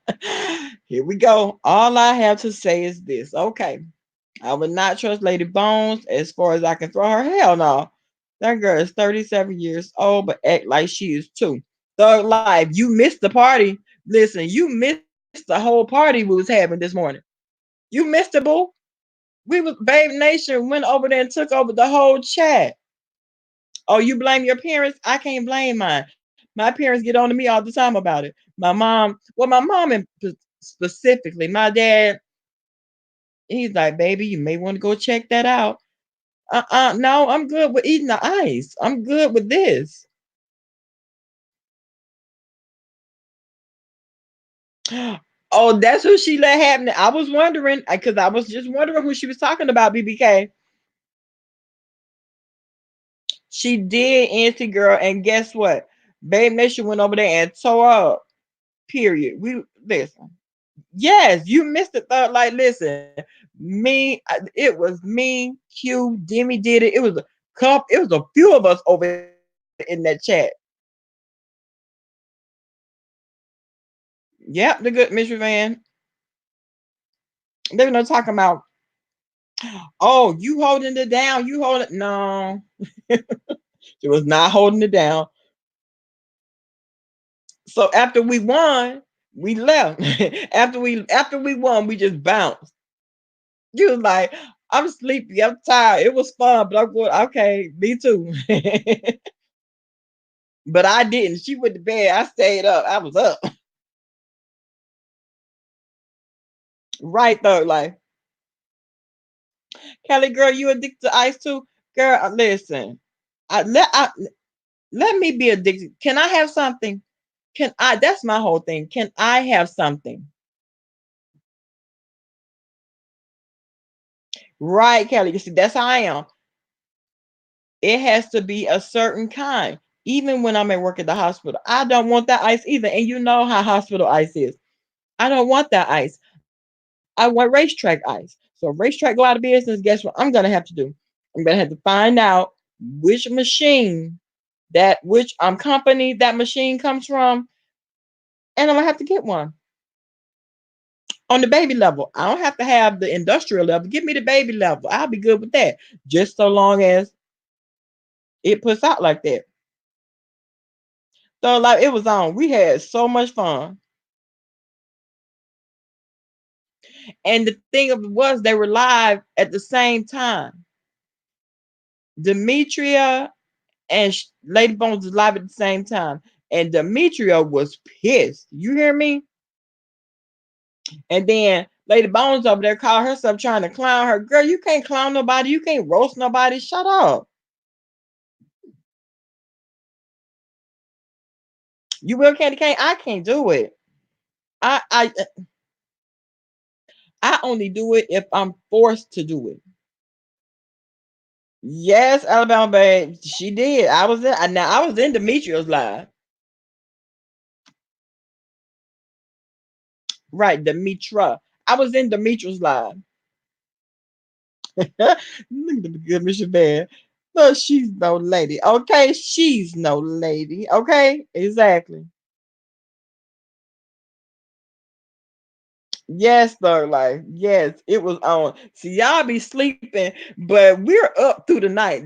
here we go. All I have to say is this. Okay. I would not trust Lady Bones as far as I can throw her. Hell no. That girl is 37 years old, but act like she is two. Thug Life, you missed the party. Listen, you missed the whole party we was having this morning. You missed it, boo. We was Babe Nation went over there and took over the whole chat. Oh, you blame your parents? I can't blame mine. My parents get on to me all the time about it. My mom, well, my mom and specifically, my dad, he's like, baby, you may want to go check that out. No, I'm good with eating the ice. I'm good with this. Oh, that's who she let happen. I was wondering because I was just wondering who she was talking about. BBK. She did Nancy girl, and guess what? Babe Nation went over there and tore up. Period. We listen. Yes, you missed it. Thought like, listen, it was me, Q, Demi did it. It was a cup. It was a few of us over in that chat. Yep, the good Miss Van. They were not talking about. Oh, you holding it down? You hold it? No, she was not holding it down. So after we won, we left. After we won, we just bounced. You was like, I'm sleepy, I'm tired. It was fun, but I'm going, okay, me too. But I didn't. She went to bed. I stayed up. I was up. Right though, like Kelly girl, you addicted to ice too? Girl, listen. Let me be addicted. Can I have something? Can I that's my whole thing. Can I have something? Right, Kelly. You see, that's how I am. It has to be a certain kind. Even when I'm at work at the hospital, I don't want that ice either. And you know how hospital ice is. I don't want that ice. I want racetrack ice. So if racetrack go out of business, guess what I'm gonna have to do? I'm gonna have to find out which machine which company that machine comes from, and I'm gonna have to get one on the baby level. I don't have to have the industrial level. Give me the baby level. I'll be good with that. Just so long as it puts out like that. So like it was on. We had so much fun. And the thing of it was they were live at the same time. Demetria and Lady Bones was live at the same time. And Demetria was pissed. You hear me? And then Lady Bones over there called herself trying to clown her. Girl, you can't clown nobody. You can't roast nobody. Shut up. You will candy cane? I can't do it. I I I only do it if I'm forced to do it. Yes, Alabama babe. She did. I was in Demetria's live. Right, Demetra. I was in Demetria's live. Look at the good Michigan man. No, she's no lady. Okay, she's no lady. Okay, exactly. Yes, third life. Yes, it was on. See, y'all be sleeping, but we're up through the night.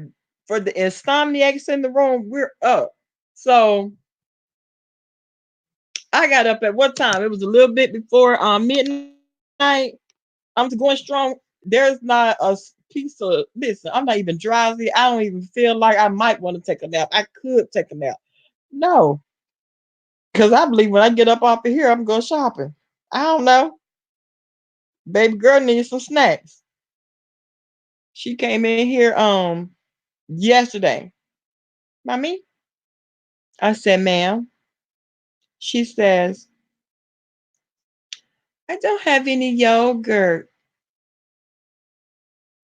For the insomniacs in the room, we're up. So I got up at what time? It was a little bit before midnight. I'm going strong. There's not a piece of listen. I'm not even drowsy. I don't even feel like I might want to take a nap. I could take a nap. No, because I believe when I get up off of here, I'm going shopping. I don't know. Baby girl needs some snacks. She came in here yesterday. Mommy, I said, ma'am. She says, I don't have any yogurt.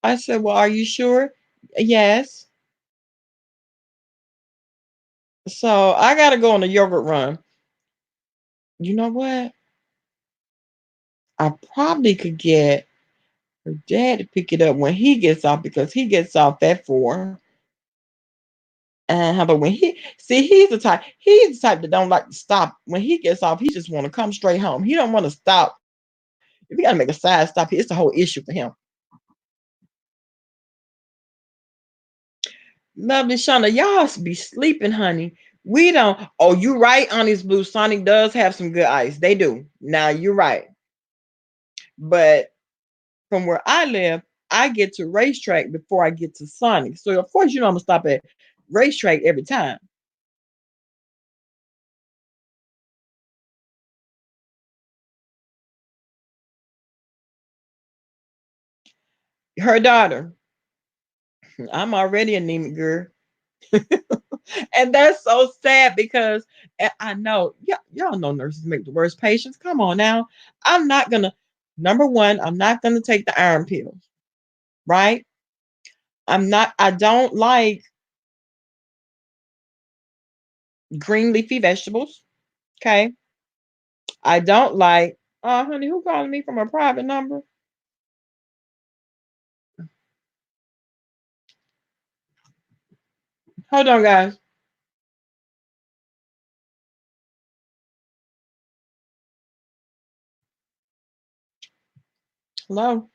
I said, well, are you sure? Yes. So I gotta go on a yogurt run. You know what? I probably could get her dad to pick it up when he gets off because he gets off at 4. But when he's the type that don't like to stop. When he gets off, he just want to come straight home. He don't want to stop. If you gotta make a side stop, it's the whole issue for him. Lovely Shauna, y'all be sleeping, honey. We don't. Oh, you right, Honey's Blue. Sonic does have some good ice. They do. Now you're right. But from where I live, I get to racetrack before I get to Sonic. So of course, I'm gonna stop at racetrack every time. Her daughter, I'm already anemic, girl. And that's so sad because I know y'all know nurses make the worst patients. Come on now. I'm not gonna number one, I'm not gonna take the iron pills, right? I don't like green leafy vegetables. Okay. I don't like honey, who calling me from a private number? Hold on, guys. Hello.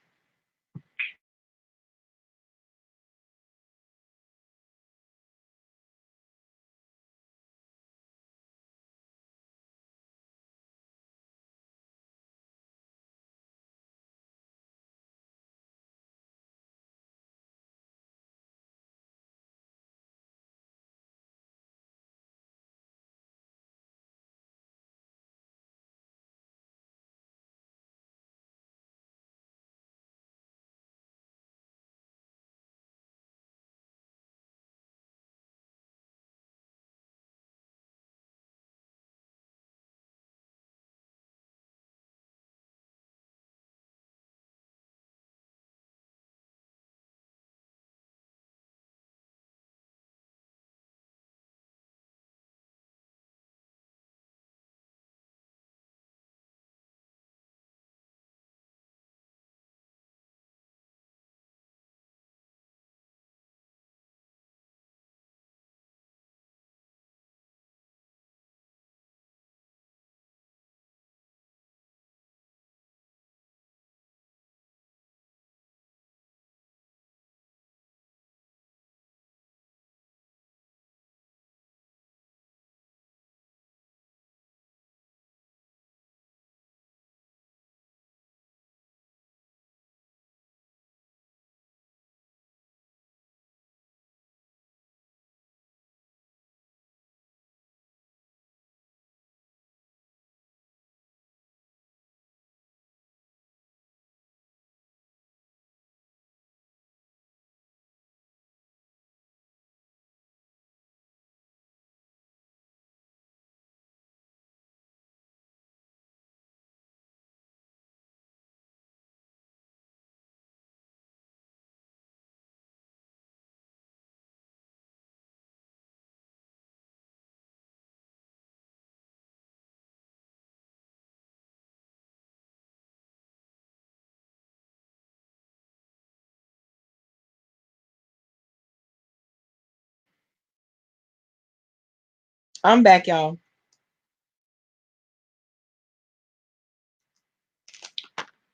I'm back, y'all.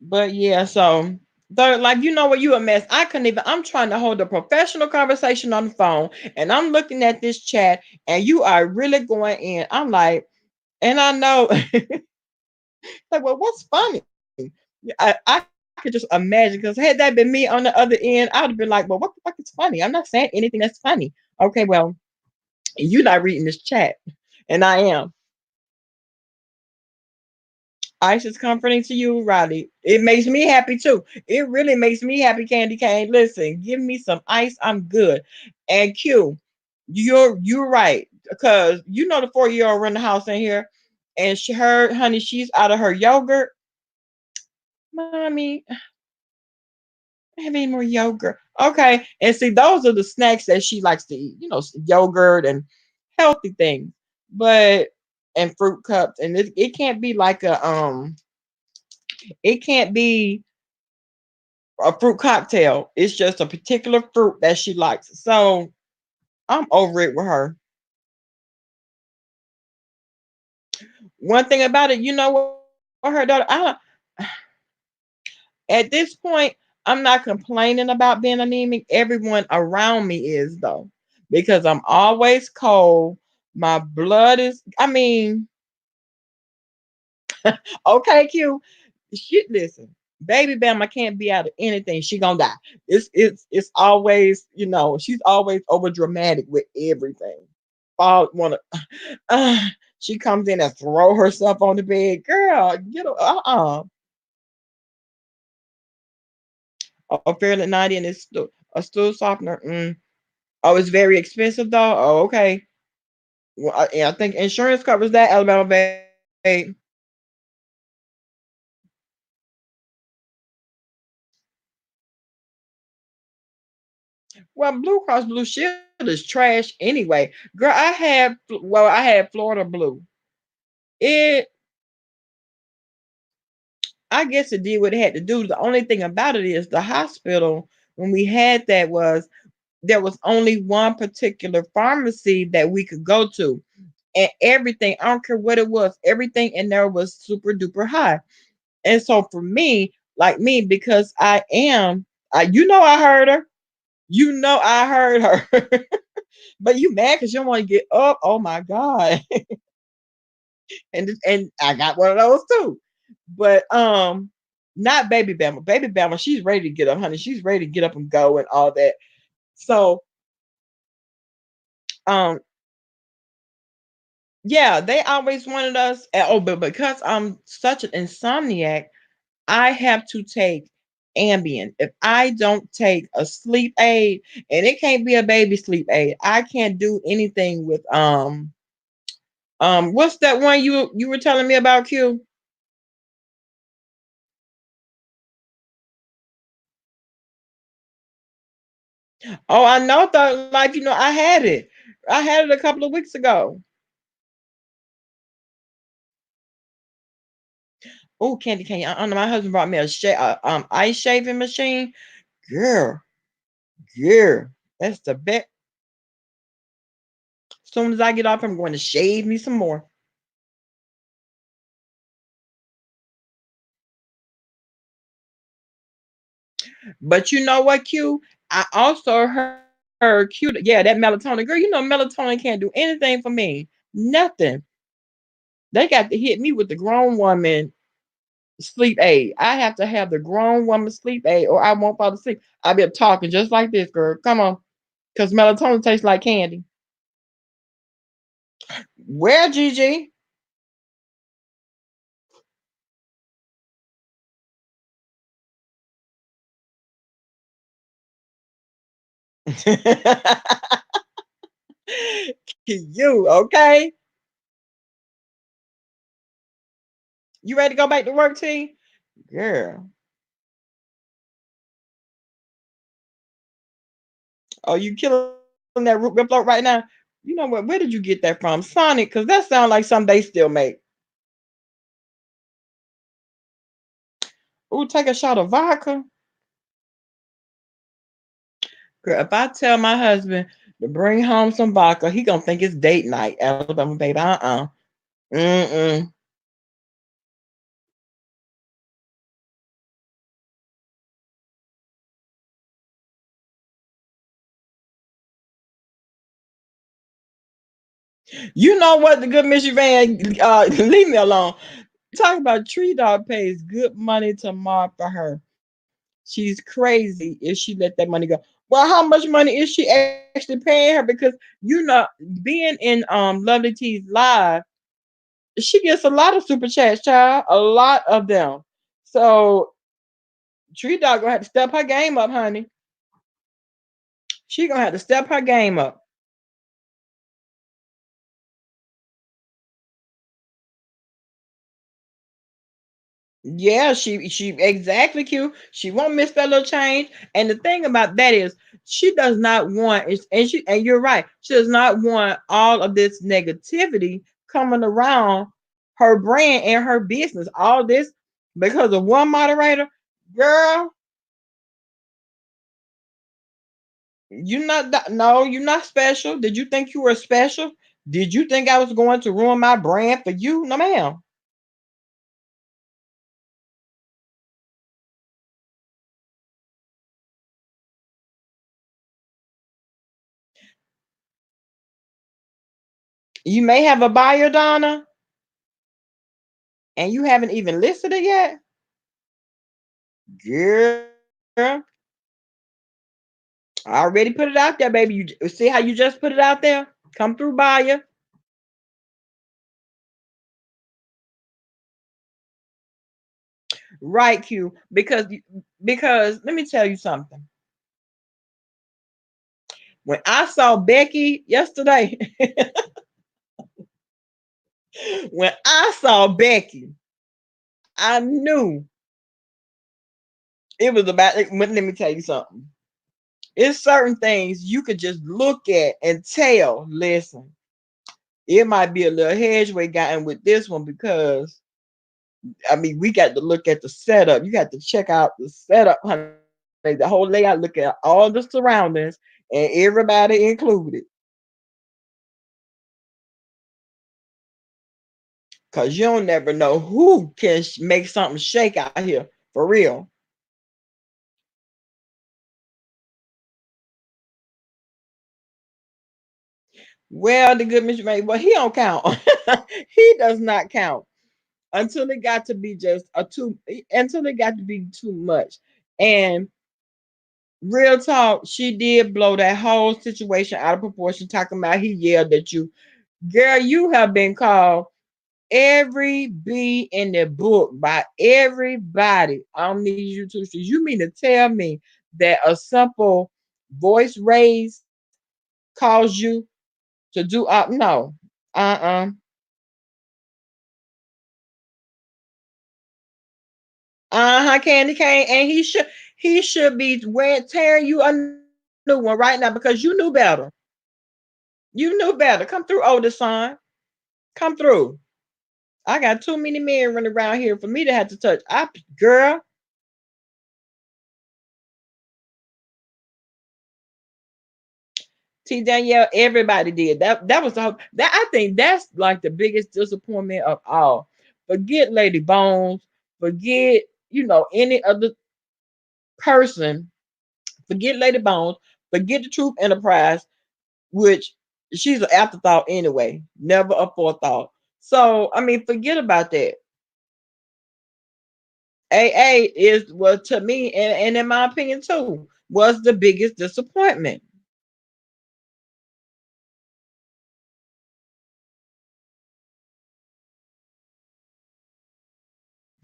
But yeah, so like what, you a mess. I couldn't even. I'm trying to hold a professional conversation on the phone, and I'm looking at this chat, and you are really going in. I'm like, and I know, like, well, what's funny? I could just imagine because had that been me on the other end, I would have been like, well, what the fuck is funny? I'm not saying anything that's funny. Okay, well, you're not reading this chat, and I am. Ice is comforting to you, Riley. It makes me happy too. It really makes me happy, Candy Cane. Listen, give me some ice. I'm good. And Q, you're right. Because you know the 4 year old run the house in here and her honey, she's out of her yogurt. Mommy, I have any more yogurt? Okay. And see, those are the snacks that she likes to eat, yogurt and healthy things. But and fruit cups. And it can't be like it can't be a fruit cocktail. It's just a particular fruit that she likes. So I'm over it with her. One thing about it, you know what, her daughter, at this point, I'm not complaining about being anemic. Everyone around me is though, because I'm always cold. My blood is, I mean, okay, Q. Shit, listen, baby Bama can't be out of anything. She gonna die. It's always, she's always over dramatic with everything. Fall wanna uh, she comes in and throw herself on the bed. Girl, get a fairly 90 and it's a stool softener. Oh, it's very expensive though. Oh, okay. Well, I think insurance covers that, Alabama babe. Well, Blue Cross Blue Shield is trash anyway. Girl, I had Florida Blue. It I guess it did what it had to do. The only thing about it is the hospital when we had that was there was only one particular pharmacy that we could go to. And everything, I don't care what it was, everything in there was super duper high. And so for me, like me, because I heard her. I heard her. But you mad because you don't want to get up. Oh my God. And I got one of those too. But not baby Bama. Baby Bama, she's ready to get up, honey. She's ready to get up and go and all that. So um yeah, they always wanted us but because I'm such an insomniac, I have to take Ambien. If I don't take a sleep aid, and it can't be a baby sleep aid, I can't do anything with what's that one you were telling me about, Q? Oh, I know Thought Life, I had it. I had it a couple of weeks ago. Oh, Candy Cane. I know my husband brought me ice shaving machine. Girl, girl, that's the best. As soon as I get off, I'm going to shave me some more. But you know what, Q? I also heard Q. Yeah, that melatonin, girl. Melatonin can't do anything for me. Nothing. They got to hit me with the grown woman sleep aid. I have to have the grown woman sleep aid, or I won't fall asleep. I be talking just like this, girl. Come on, because melatonin tastes like candy. Where, Gigi? You okay? You ready to go back to work, T? Girl. Oh, you killing that root beer float right now? You know what? Where did you get that from? Sonic, because that sounds like something they still make. Ooh, take a shot of vodka. Girl, if I tell my husband to bring home some vodka, he gonna think it's date night, Alabama baby. Mm-mm. You know what? The good Miss Van, leave me alone. Talk about Tree Dog pays good money to Mark for her. She's crazy if she let that money go. Well, how much money is she actually paying her? Because being in Lovely T's live, She gets a lot of super chats, child. A lot of them. So Tree Dog gonna have to step her game up, honey. She gonna have to step her game up. Yeah, she exactly cute. She won't miss that little change. And the thing about that is, she does not want and you're right. She does not want all of this negativity coming around her brand and her business. All this because of one moderator, girl. You're not no, you're not special. Did you think you were special? Did you think I was going to ruin my brand for you? No, ma'am. You may have a buyer, Donna, and you haven't even listed it yet. Girl, I already put it out there, baby. You see how you just put it out there? Come through, buyer. Right, Q. Because let me tell you something. When I saw Becky yesterday, when I saw Becky, I knew it was about. Let me tell you something. It's certain things you could just look at and tell. Listen, it might be a little hedgeway gotten with this one because I mean, we got to look at the setup. You got to check out the setup, honey. The whole layout, look at all the surroundings and everybody included. Cause you don't never know who can make something shake out here for real. Well, the good Mr. May, well, he don't count. He does not count until it got to be just a too until it got to be too much. And real talk, she did blow that whole situation out of proportion, talking about he yelled at you. Girl, you have been called every B in the book by everybody on these YouTube streets. You mean to tell me that a simple voice raise caused you to do up? No. Uh-uh. Uh-huh, Candy Cane. And he should be wearing tearing you a new one right now because you knew better. You knew better. Come through, oldest son. Come through. I got too many men running around here for me to have to touch. Girl, T Danielle, everybody did. That was the whole that I think that's like the biggest disappointment of all. Forget Lady Bones, forget, any other person, forget Lady Bones, forget the Truth Enterprise, which she's an afterthought anyway, never a forethought. So I mean, forget about that. AA is well to me, and in my opinion too, was the biggest disappointment.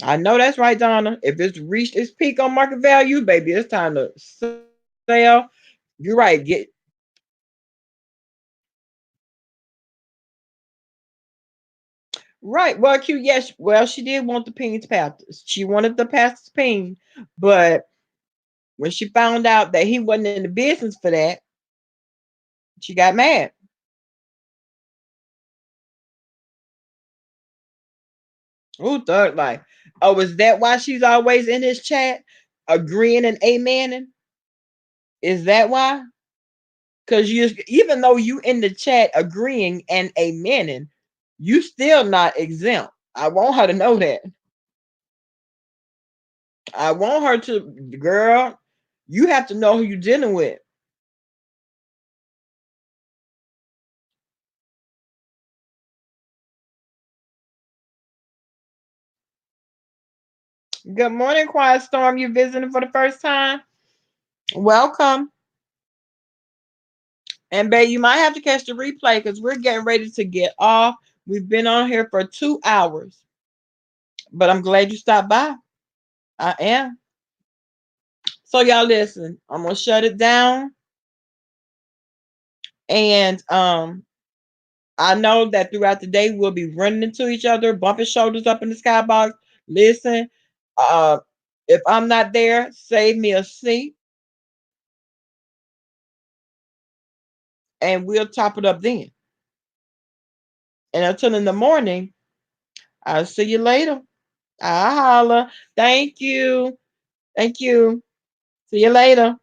I know that's right, Donna. If it's reached its peak on market value, baby, it's time to sell. You're right. Get right. Well, Q, yes. Well, she did want the ping to pass. She wanted the pastor's ping, but when she found out that he wasn't in the business for that, she got mad. Ooh, third life. Oh, is that why she's always in his chat, agreeing and amening? Is that why? Because even though you in the chat agreeing and amening, you still not exempt. I want her to know that. I want her to, girl, you have to know who you're dealing with. Good morning, Quiet Storm. You visiting for the first time? Welcome. And babe, you might have to catch the replay because we're getting ready to get off. We've been on here for 2 hours, but I'm glad you stopped by. I am. So y'all listen, I'm gonna shut it down. And I know that throughout the day we'll be running into each other, bumping shoulders up in the skybox. Listen, uh, if I'm not there, save me a seat and we'll top it up then. And until in the morning, I'll see you later. I'll holla. Thank you. Thank you. See you later.